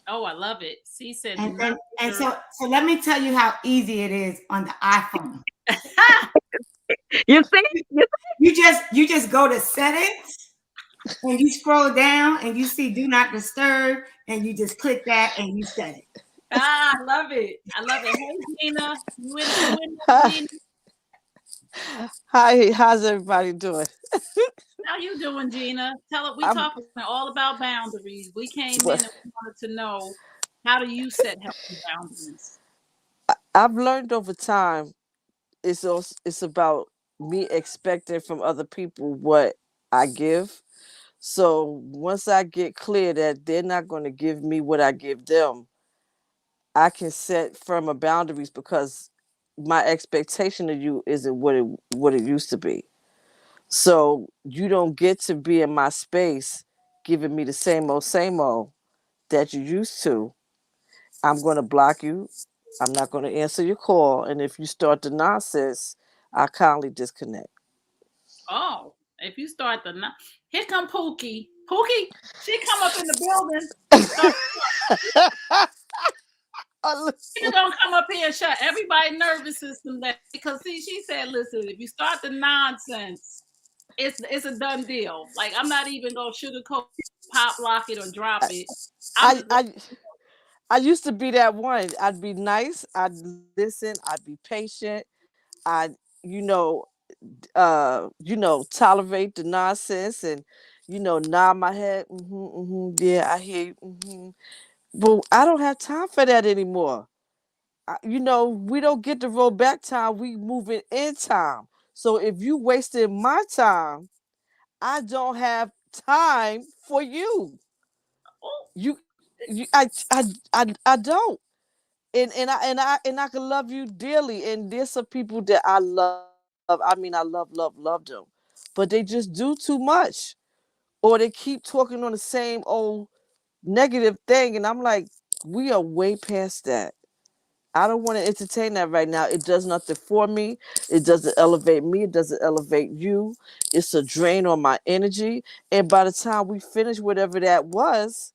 Oh, I love it. C said, "Do and not and, and disturb." so let me tell you how easy it is on the iPhone. You see? You just go to settings and you scroll down and you see do not disturb and you just click that and you set it. I love it. I love it. Hey, Gina, you in there, Hi, Gina? how's everybody doing? How you doing, Gina? Tell it. We I'm talking all about boundaries. We came well, in and we wanted to know, how do you set healthy boundaries? I've learned over time it's about me expecting from other people what I give. So once I get clear that they're not going to give me what I give them, I can set firmer boundaries because my expectation of you isn't what it used to be. So you don't get to be in my space giving me the same old that you used to. I'm going to block you. I'm not going to answer your call. And if you start the nonsense, I kindly disconnect. Oh, if you start the here come Pookie. Pookie, she come up in the building. So she's gonna come up here and shut everybody nervous system down because see, she said, listen, if you start the nonsense, it's a done deal. Like I'm not even gonna sugarcoat, pop lock it or drop it. I'm I, just I, I used to be that one. I'd be nice. I'd listen. I'd be patient. I'd, you know, tolerate the nonsense and, nod my head. Yeah, I hear you. Well, I don't have time for that anymore. We don't get to roll back time. We moving in time. So if you wasted my time, I don't have time for you. oh, You, I don't. And I can love you dearly. And there's some people that I love. I mean, I love them, but they just do too much, or they keep talking on the same old negative thing, and I'm like, we are way past that. I don't want to entertain that right now. It does nothing for me. It doesn't elevate me. It doesn't elevate you. It's a drain on my energy. And by the time we finish whatever that was,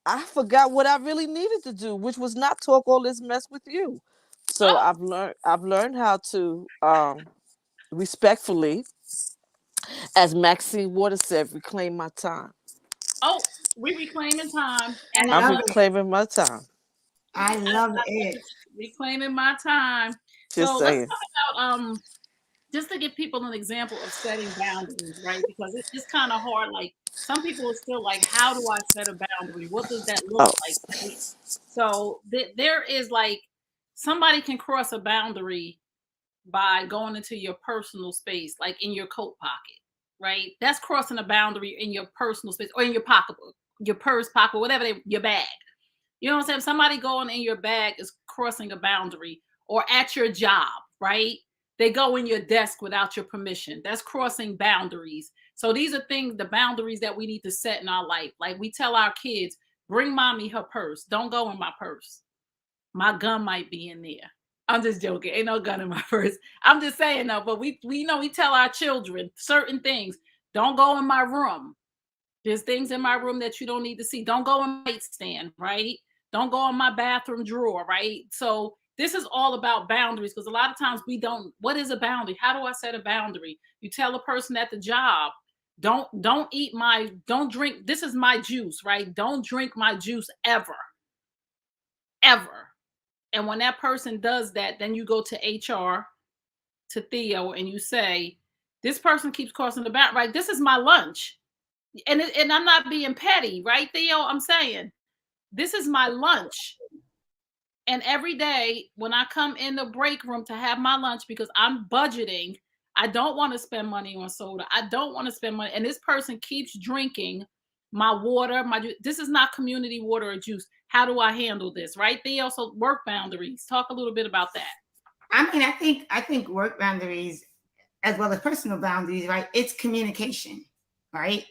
I forgot what I really needed to do, which was not talk all this mess with you. So oh, I've learned how to respectfully, as Maxine Waters said, reclaim my time. oh, we reclaiming time, I and I'm love it. reclaiming my time. I love it. reclaiming my time. Just So let's saying. talk about just to give people an example of setting boundaries, right? Because it's kind of hard. Like some people are still like, how do I set a boundary? What does that look Oh, like? Right? So there is like somebody can cross a boundary by going into your personal space, like in your coat pocket, right? That's crossing a boundary in your personal space or in your pocketbook, your purse pocket, whatever your bag. You know what I'm saying? Somebody going in your bag is crossing a boundary, or at your job, right? They go in your desk without your permission. That's crossing boundaries. So these are things, the boundaries that we need to set in our life. Like we tell our kids, bring mommy her purse. Don't go in my purse. My gun might be in there. I'm just joking. Ain't no gun in my purse. I'm just saying though, but we know we tell our children certain things. Don't go in my room. There's things in my room that you don't need to see. Don't go in my nightstand, right? Don't go in my bathroom drawer, right? So this is all about boundaries because a lot of times we don't. What is a boundary? How do I set a boundary? You tell a person at the job, don't drink. This is my juice, right? Don't drink my juice ever, ever. And when that person does that, then you go to HR, to Theo, and you say, this person keeps crossing the boundary, right? This is my lunch. And I'm not being petty, right, Theo? I'm saying this is my lunch. And every day when I come in the break room to have my lunch, because I'm budgeting, I don't want to spend money on soda. I don't want to spend money. And this person keeps drinking my water. This is not community water or juice. How do I handle this, right, Theo? So work boundaries. Talk a little bit about that. I mean, I think work boundaries as well as personal boundaries, right? It's communication, right?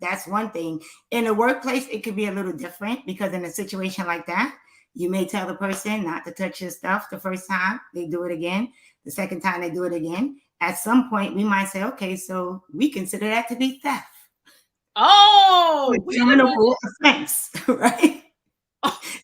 That's one thing. In the workplace, it could be a little different because in a situation like that, you may tell the person not to touch your stuff the first time, they do it again. The second time they do it again. At some point, we might say, okay, so we consider that to be theft. Oh, wait a minute. Criminal offense, right?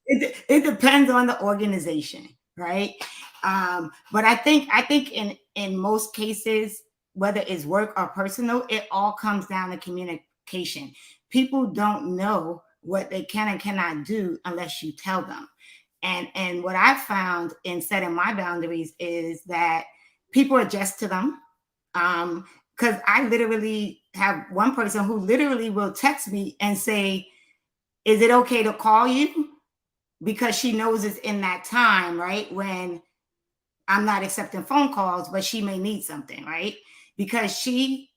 It depends on the organization, right? But I think in most cases, whether it's work or personal, it all comes down to communication. People don't know what they can and cannot do unless you tell them. And what I found in setting my boundaries is that people adjust to them. Because I literally have one person who literally will text me and say, is it okay to call you? Because she knows it's in that time, right? When I'm not accepting phone calls, but she may need something, right? Because she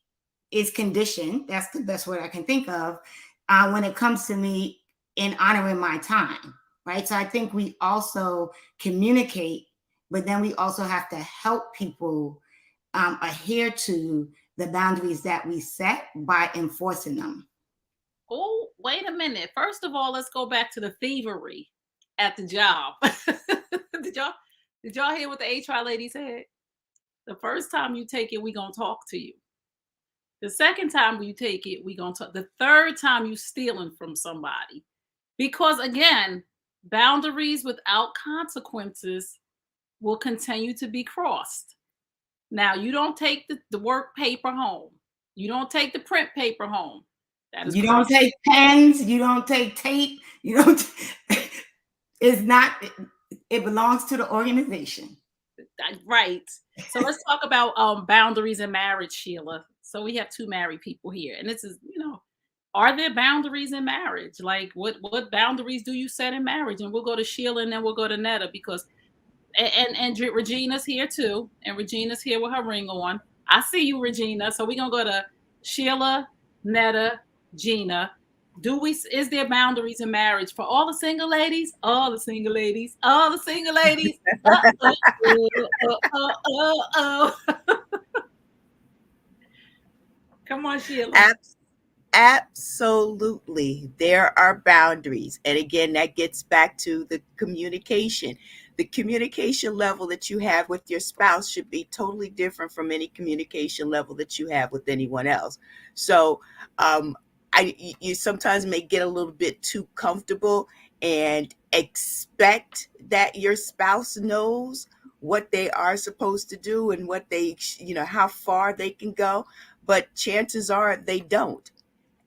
is conditioned. That's the best word I can think of when it comes to me in honoring my time, right? So I think we also communicate but then we also have to help people adhere to the boundaries that we set by enforcing them. Oh, wait a minute. First of all, let's go back to the thievery at the job. did y'all did y'all hear what the HR lady said? The first time you take it, we gonna talk to you. The second time you take it, we gonna talk. The third time you stealing from somebody, because again, boundaries without consequences will continue to be crossed. Now, you don't take the work paper home. You don't take the print paper home. That is You don't take pens. You don't take tape. You don't. It's not. It belongs to the organization. right. So let's talk about boundaries in marriage, Sheila. So we have two married people here, and this is, are there boundaries in marriage? Like, what boundaries do you set in marriage? And we'll go to Sheila, and then we'll go to Netta, because and Regina's here too, and Regina's here with her ring on. I see you, Regina. So we're gonna go to Sheila, Netta, Gina. Is there boundaries in marriage for all the single ladies? All the single ladies, all the single ladies. Come on, Sheila. Absolutely. There are boundaries. And again, that gets back to the communication. The communication level that you have with your spouse should be totally different from any communication level that you have with anyone else. So you sometimes may get a little bit too comfortable and expect that your spouse knows what they are supposed to do and what they, how far they can go. But chances are they don't.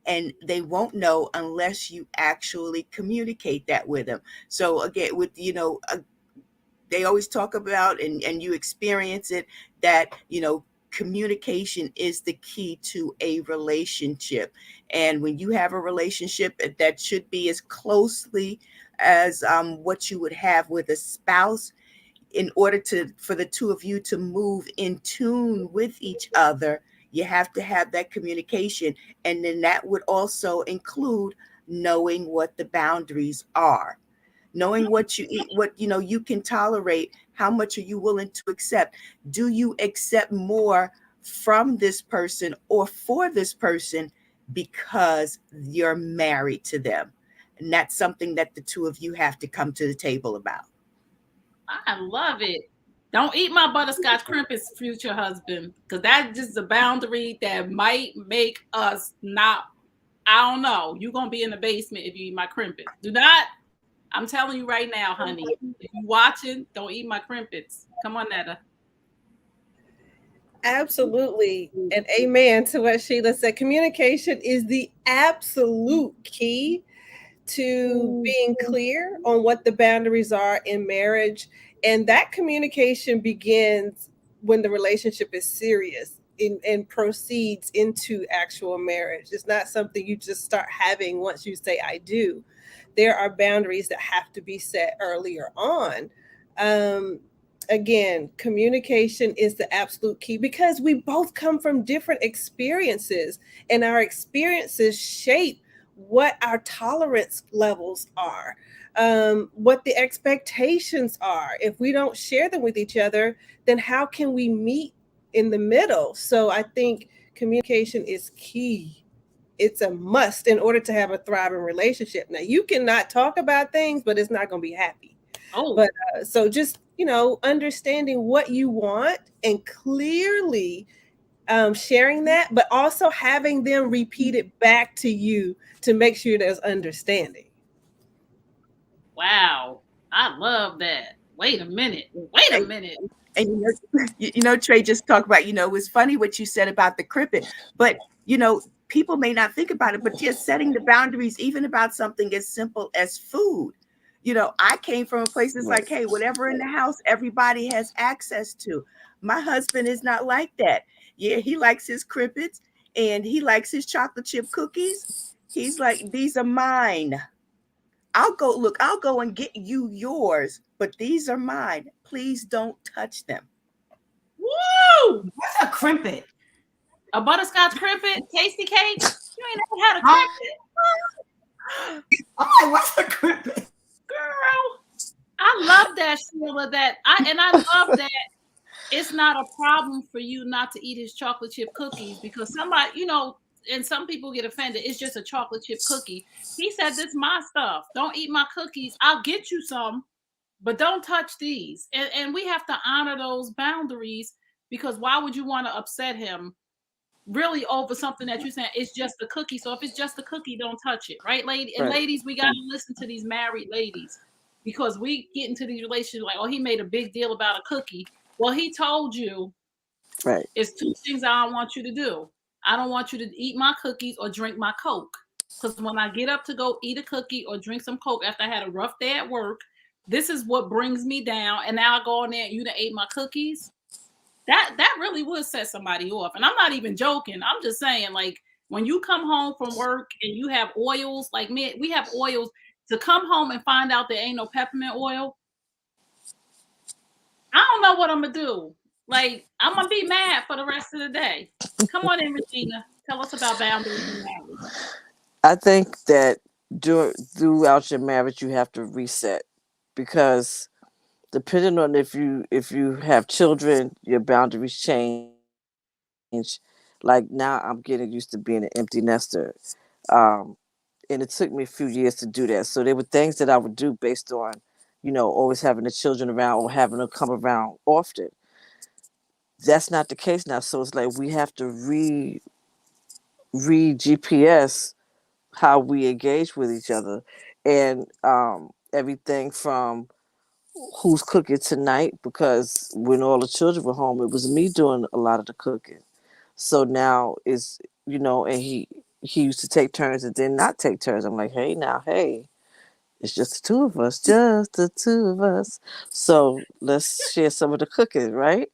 And they won't know unless you actually communicate that with them. So again, with, they always talk about, and you experience it, that, communication is the key to a relationship. And when you have a relationship, that should be as closely as what you would have with a spouse, in order for the two of you to move in tune with each other, you have to have that communication. And then that would also include knowing what the boundaries are, knowing what you eat, what you can tolerate, how much are you willing to accept. Do you accept more from this person or for this person because you're married to them? And that's something that the two of you have to come to the table about. I love it. Don't eat my butterscotch crimpets, future husband, because that's just a boundary that might make us not. I don't know. You're gonna be in the basement if you eat my crimpets. Do not. I'm telling you right now, honey. If you're watching, don't eat my crimpets. Come on, Netta. Absolutely. And amen to what Sheila said. Communication is the absolute key to being clear on what the boundaries are in marriage. And that communication begins when the relationship is serious and proceeds into actual marriage. It's not something you just start having once you say, I do. There are boundaries that have to be set earlier on. Again, communication is the absolute key, because we both come from different experiences, and our experiences shape what our tolerance levels are, what the expectations are. If we don't share them with each other, then how can we meet in the middle? So I think communication is key. It's a must in order to have a thriving relationship. Now, you cannot talk about things, but it's not going to be happy. Oh, But so just, understanding what you want and clearly sharing that, but also having them repeat it back to you to make sure there's understanding. wow. I love that. Wait a minute. Wait a minute. And Trey just talked about, it's funny what you said about the crimpet, but people may not think about it, but just setting the boundaries, even about something as simple as food. I came from a place that's like, hey, whatever in the house, everybody has access to. My husband is not like that. Yeah, he likes his crimpets and he likes his chocolate chip cookies. He's like, these are mine. I'll go and get you yours, but these are mine. Please don't touch them. Woo! What's a crimpet? A butterscotch crimpet? Tasty cake? You ain't never had a crimpet? Oh, what's a crimpet? Girl, I love that, feel that I love that it's not a problem for you not to eat his chocolate chip cookies because somebody, and some people get offended. It's just a chocolate chip cookie. He said, "This is my stuff. Don't eat my cookies. I'll get you some, but don't touch these." And we have to honor those boundaries because why would you want to upset him really over something that you're saying it's just a cookie? So if it's just a cookie, don't touch it, right, lady? And Right. ladies, we got to listen to these married ladies because we get into these relationships like, oh, he made a big deal about a cookie. Well, he told you Right. it's two things I don't want you to do. I don't want you to eat my cookies or drink my Coke. Because when I get up to go eat a cookie or drink some Coke after I had a rough day at work, this is what brings me down. And now I go in there and you done ate my cookies. That really would set somebody off. And I'm not even joking. I'm just saying, like, when you come home from work and you have oils, like me, we have oils, to come home and find out there ain't no peppermint oil. I don't know what I'm gonna do. Like, I'm gonna be mad for the rest of the day. Come on in, Regina. Tell us about boundaries in marriage. I think that throughout your marriage you have to reset because depending on if you have children, your boundaries change. Like now, I'm getting used to being an empty nester, um, and it took me a few years to do that. So there were things that I would do based on, always having the children around or having them come around often. That's not the case now. So it's like we have to re GPS how we engage with each other, and everything from who's cooking tonight, because when all the children were home it was me doing a lot of the cooking. So now it's, and he used to take turns and then not take turns. I'm like, hey now, hey, it's just the two of us, just the two of us, so let's share some of the cooking, right?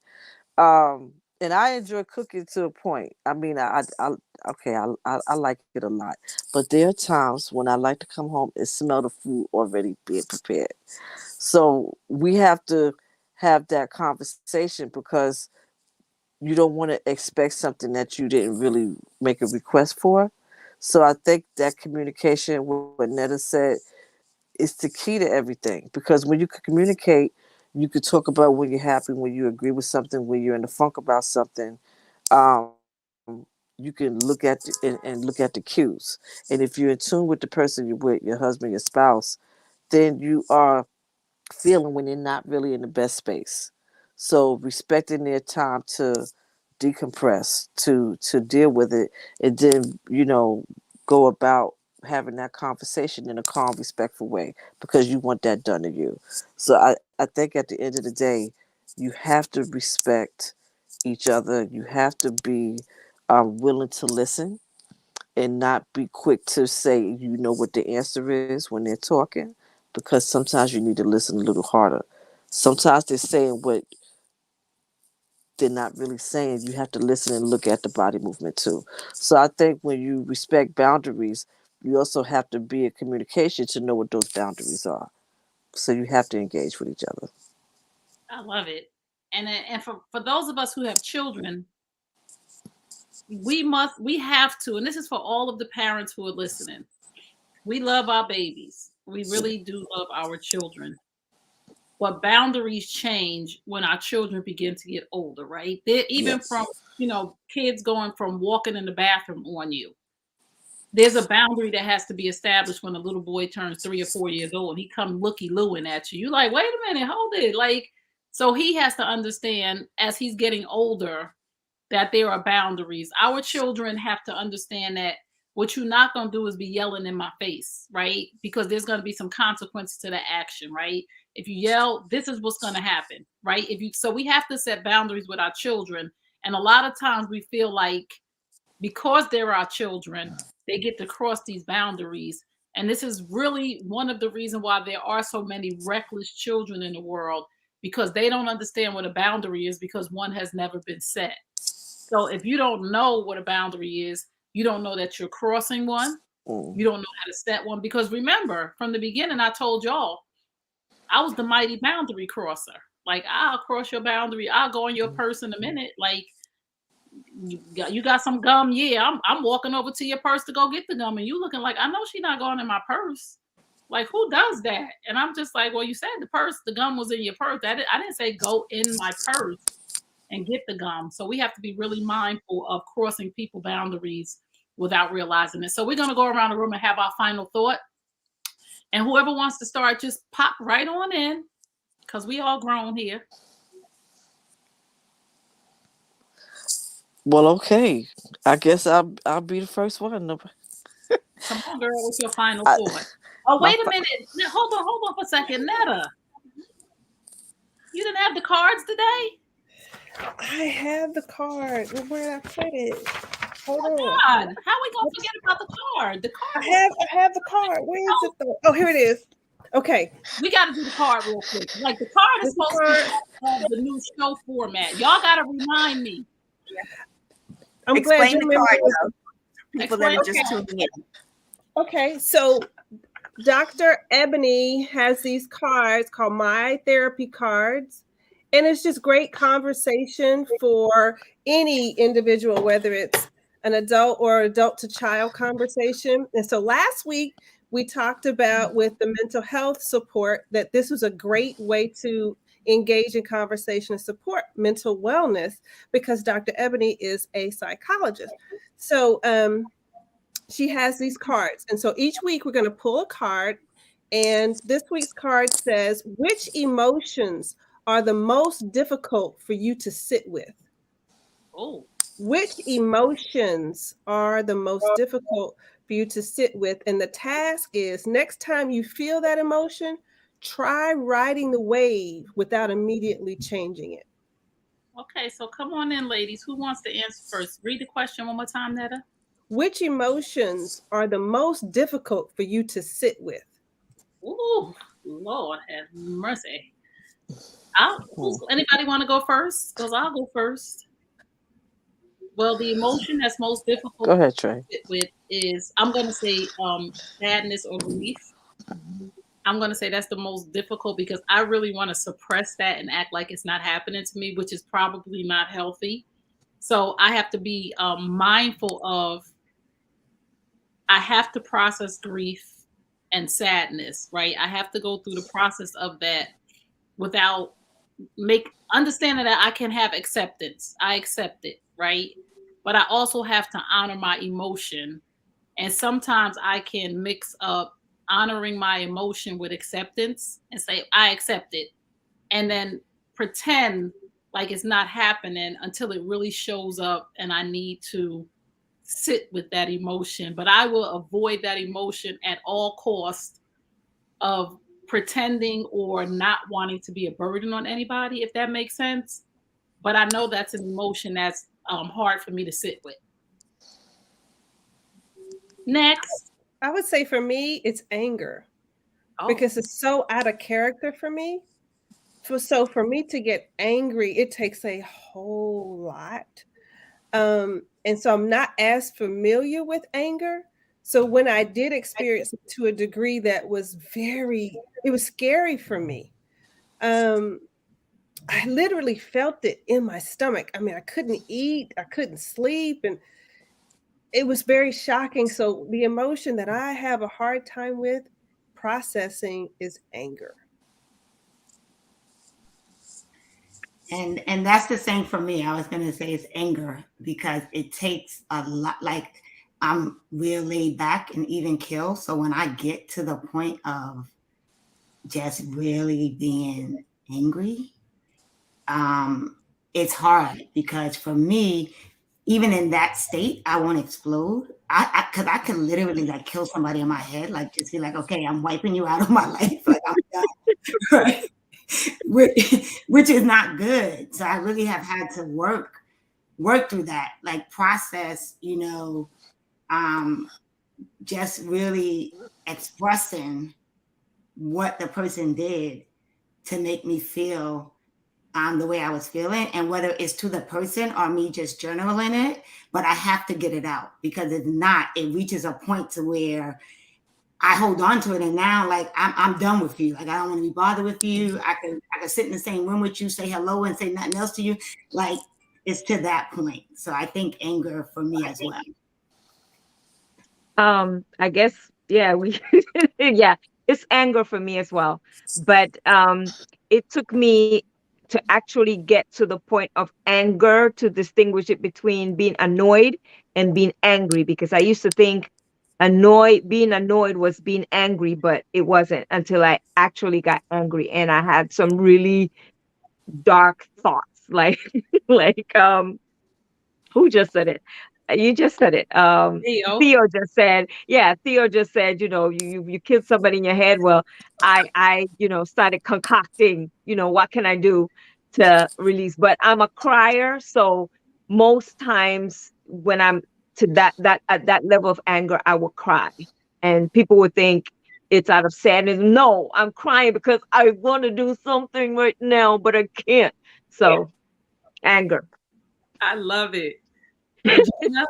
And I enjoy cooking to a point. I mean, I okay, I like it a lot, but there are times when I like to come home and smell the food already being prepared. So we have to have that conversation because you don't want to expect something that you didn't really make a request for. So I think that communication, what Netta said, is the key to everything, because when you can communicate, you could talk about when you're happy, when you agree with something, when you're in the funk about something. You can look at and look at the cues. And if you're in tune with the person you're with, your husband, your spouse, then you are feeling when you're not really in the best space. So respecting their time to decompress, to deal with it, and then go about having that conversation in a calm, respectful way, because you want that done to you. So I think at the end of the day, you have to respect each other. You have to be willing to listen and not be quick to say you know what the answer is when they're talking, because sometimes you need to listen a little harder. Sometimes they're saying what they're not really saying. You have to listen and look at the body movement too. So I think when you respect boundaries, you also have to be in communication to know what those boundaries are. So you have to engage with each other. I love it. And for those of us who have children, we have to, and this is for all of the parents who are listening. We love our babies. We really do love our children. But boundaries change when our children begin to get older, right? They're even Yes. from, kids going from walking in the bathroom on you. There's a boundary that has to be established when a little boy turns 3 or 4 years old and he come looky looing at you. You like, wait a minute, hold it. Like, so he has to understand as he's getting older that there are boundaries. Our children have to understand that what you're not going to do is be yelling in my face, right? Because there's going to be some consequences to that action, right? If you yell, this is what's going to happen, right? So we have to set boundaries with our children. And a lot of times we feel like because they're our children, they get to cross these boundaries. And this is really one of the reasons why there are so many reckless children in the world, because they don't understand what a boundary is because one has never been set. So if you don't know what a boundary is, you don't know that you're crossing one. Mm. You don't know how to set one. Because remember, from the beginning, I told y'all, I was the mighty boundary crosser. Like, I'll cross your boundary. I'll go in your purse in a minute. Like, you got some gum? Yeah, I'm walking over to your purse to go get the gum, and you looking like, I know she's not going in my purse. Like, who does that? And I'm just like, well, you said the gum was in your purse. I didn't say go in my purse and get the gum. So we have to be really mindful of crossing people boundaries without realizing it. So we're going to go around the room and have our final thought. And whoever wants to start, just pop right on in, because we all grown here. Well, okay. I guess I'll be the first one. Come on, girl, what's your final I, thought? Oh, my wait a minute. Hold on for a second. Netta, you didn't have the cards today? I have the card. Where did I put it? Hold on. God, how are we gonna forget about the card? The card. I have the card. Where is it though? Oh, here it is. Okay. We got to do the card real quick. Like, the card is supposed to be part of the new show format. Y'all got to remind me. I'm Explain glad you the card, remember. though. People that are just tuning in. Okay, so Dr. Ebony has these cards called My Therapy Cards. And it's just great conversation for any individual, whether it's an adult or adult to child conversation. And so last week, we talked about with the mental health support that this was a great way to engage in conversation and support mental wellness because Dr. Ebony is a psychologist. So she has these cards. And so each week we're going to pull a card. And this week's card says, which emotions are the most difficult for you to sit with? Oh. Which emotions are the most difficult for you to sit with? And the task is next time you feel that emotion, try riding the wave without immediately changing it. Okay, so come on in, ladies. Who wants to answer first? Read the question one more time, Netta. Which emotions are the most difficult for you to sit with? Ooh, Lord have mercy. Anybody want to go first? Because I'll go first. Well, the emotion that's most difficult Go ahead, Trey. to sit with is, I'm going to say sadness or grief. I'm going to say that's the most difficult because I really want to suppress that and act like it's not happening to me, which is probably not healthy. So I have to be mindful of, I have to process grief and sadness, right? I have to go through the process of that without understanding that I can have acceptance. I accept it, right? But I also have to honor my emotion. And sometimes I can mix up honoring my emotion with acceptance and say, I accept it. And then pretend like it's not happening until it really shows up and I need to sit with that emotion. But I will avoid that emotion at all costs of pretending or not wanting to be a burden on anybody, if that makes sense. But I know that's an emotion that's hard for me to sit with. Next. I would say for me, it's anger because it's so out of character for me. So for me to get angry, it takes a whole lot. And so I'm not as familiar with anger. So when I did experience it to a degree that was it was scary for me. I literally felt it in my stomach. I mean, I couldn't eat, I couldn't sleep, and it was very shocking. So the emotion that I have a hard time with processing is anger. And that's the same for me. I was going to say it's anger because it takes a lot. Like, I'm real laid back and even kill. So when I get to the point of just really being angry, it's hard because for me, even in that state, I won't explode. Because I can literally like kill somebody in my head, like just be like, okay, I'm wiping you out of my life, like I'm done, right? Which is not good. So I really have had to work through that, like process, just really expressing what the person did to make me feel the way I was feeling, and whether it's to the person or me just journaling it, but I have to get it out because if not, it reaches a point to where I hold on to it, and now like I'm done with you. Like I don't want to be bothered with you. I can sit in the same room with you, say hello, and say nothing else to you. Like it's to that point. So I think anger for me as well. I guess, yeah, yeah. It's anger for me as well. But it took me to actually get to the point of anger to distinguish it between being annoyed and being angry, because I used to think being annoyed was being angry, but it wasn't until I actually got angry and I had some really dark thoughts, like like who just said it? You just said it. Theo. Theo just said, yeah, Theo just said, you killed somebody in your head. Well, I started concocting, what can I do to release? But I'm a crier, so most times when I'm to that at that level of anger, I will cry. And people would think it's out of sadness. No, I'm crying because I want to do something right now, but I can't. So anger. I love it. Regina?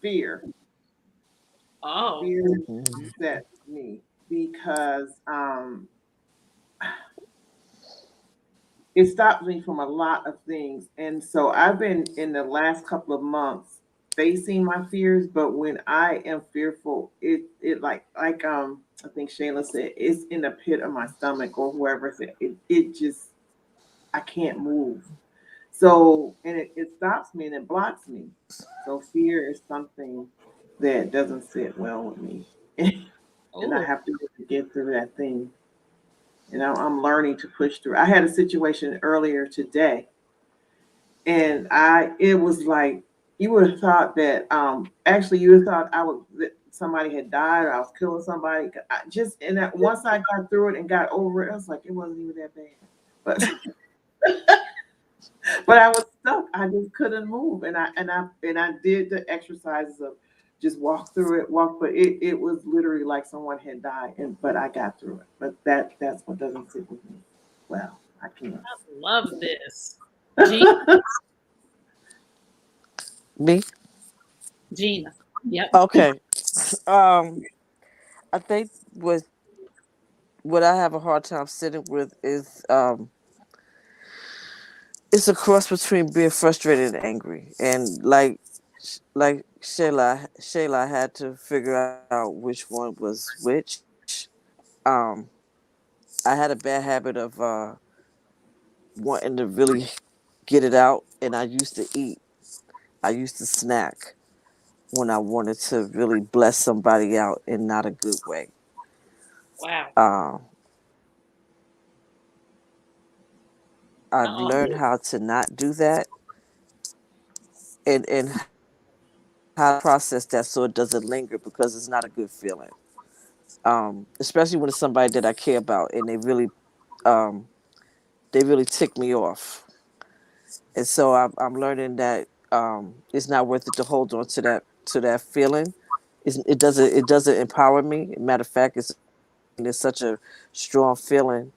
Fear. Oh, Fear Mhm. upsets me because it stops me from a lot of things. And so I've been in the last couple of months facing my fears, but when I am fearful, it like I think Shayla said, it's in the pit of my stomach, or whoever said it just I can't move. So and it stops me and it blocks me. So fear is something that doesn't sit well with me. And I oh, have to really get through that thing. And I'm learning to push through. I had a situation earlier today, and it was like you would have thought that actually you would have thought that somebody had died or I was killing somebody. And that once I got through it and got over it, I was like, it wasn't even that bad. But but I was stuck. I just couldn't move, and I did the exercises of just walk through it, walk. But it was literally like someone had died, and but I got through it. But that's what doesn't sit with me. Well, I can't. I love this. Gina. Me? Gina. Yep. Okay. Um, I think what I have a hard time sitting with is it's a cross between being frustrated and angry, and like Shayla had to figure out which one was which. Um, I had a bad habit of wanting to really get it out, and I used to eat. I used to snack when I wanted to really bless somebody out in not a good way. Wow. Um, I've Uh-oh. learned how to not do that, and how to process that so it doesn't linger, because it's not a good feeling. Especially when it's somebody that I care about and um, they really tick me off. And so I'm learning that it's not worth it to hold on to that feeling. It doesn't empower me. Matter of fact, it's such a strong feeling.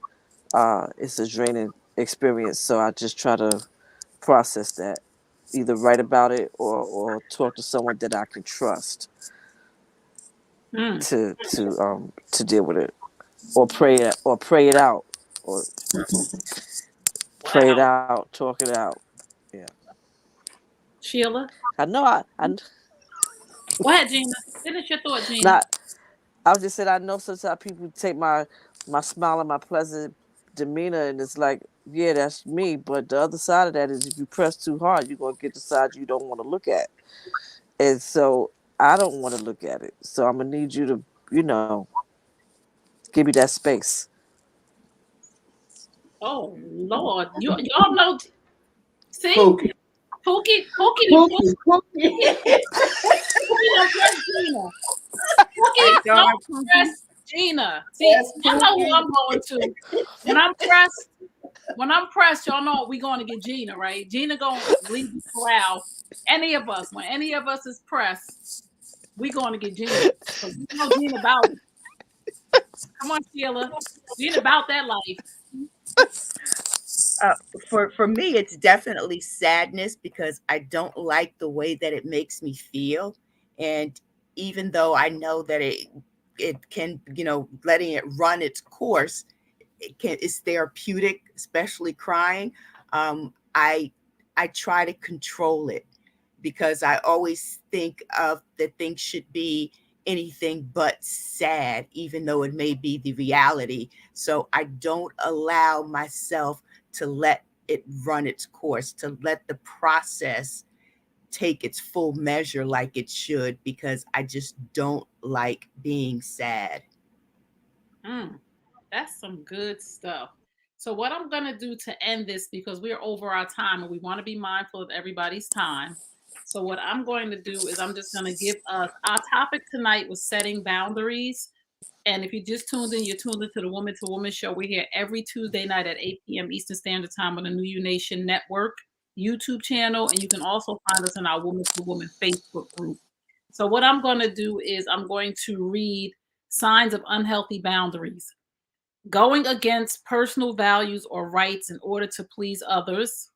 It's a draining experience. So I just try to process that, either write about it or talk to someone that I can trust Mm. to deal with it, or pray it out, or pray it Wow. out, talk it out. Yeah, Sheila. I know. I Go ahead, Gina. Finish your thought, Gina. not. I was just saying, I know sometimes people take my smile and my pleasant demeanor, and it's like, yeah, that's me. But the other side of that is, if you press too hard, you're gonna get the side you don't want to look at. And so I don't want to look at it. So I'm gonna need you to, give me that space. Oh Lord. Y'all know see? Pookie, Pookie done Pookie, Pookie. Pookie done press Gina. Hey, Pookie dog, don't Pookie. press Gina. See, Yes, y'all know who Pookie. I'm going to. When I'm pressed, y'all know we going to get Gina, right? Gina gonna leave the corral. Any of us, when any of us is pressed, we going to get Gina. Because we know Gina about it. Come on, Sheila. Gina about that life. Uh, for me, it's definitely sadness because I don't like the way that it makes me feel, and even though I know that it can, letting it run its course, it's therapeutic, especially crying. I try to control it because I always think of that things should be anything but sad, even though it may be the reality. So I don't allow myself to let it run its course, to let the process take its full measure like it should, because I just don't like being sad. That's some good stuff. So what I'm going to do to end this, because we're over our time and we want to be mindful of everybody's time. So what I'm going to do is I'm just going to give us, our topic tonight was setting boundaries. And if you just tuned in, you're tuned into the Woman to Woman show. We're here every Tuesday night at 8 p.m. Eastern Standard Time on the New You Nation Network YouTube channel. And you can also find us in our Woman to Woman Facebook group. So what I'm going to do is I'm going to read signs of unhealthy boundaries. Going against personal values or rights in order to please others,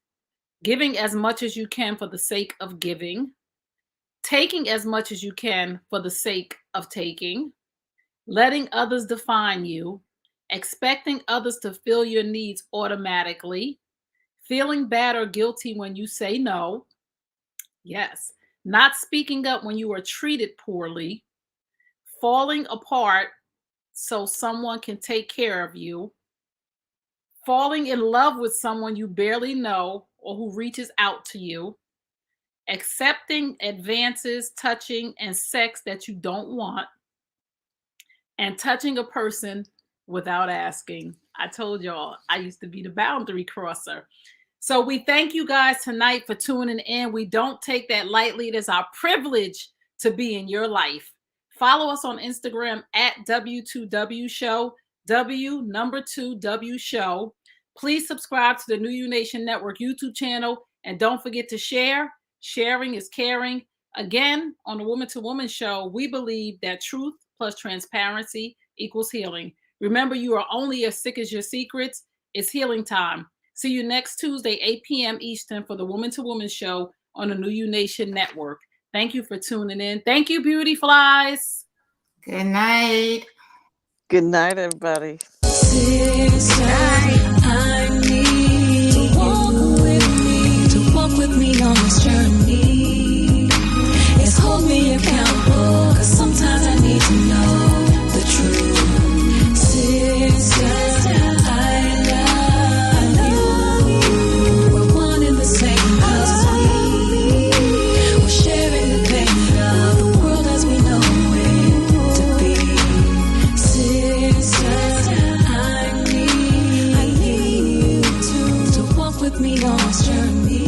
giving as much as you can for the sake of giving, taking as much as you can for the sake of taking, letting others define you, expecting others to fill your needs automatically, feeling bad or guilty when you say no, yes, not speaking up when you are treated poorly, falling apart so someone can take care of you, falling in love with someone you barely know or who reaches out to you, accepting advances, touching, and sex that you don't want, and touching a person without asking. I told y'all I used to be the boundary crosser. So we thank you guys tonight for tuning in. We don't take that lightly. It is our privilege to be in your life. Follow us on Instagram at W2W Show, W2W Show. Please subscribe to the New You Nation Network YouTube channel. And don't forget to share. Sharing is caring. Again, on the Woman to Woman show, we believe that truth plus transparency equals healing. Remember, you are only as sick as your secrets. It's healing time. See you next Tuesday, 8 p.m. Eastern for the Woman to Woman show on the New You Nation Network. Thank you for tuning in. Thank you, Beauty Flies. Good night. Good night, everybody. I need to walk with me on this journey. It's hold me accountable, 'cause sometimes I need to know the truth. Sister, I love you. We're one in the same, 'cause we're sharing the pain of the world as we know it to be. Sister, I need you to walk with me on this journey.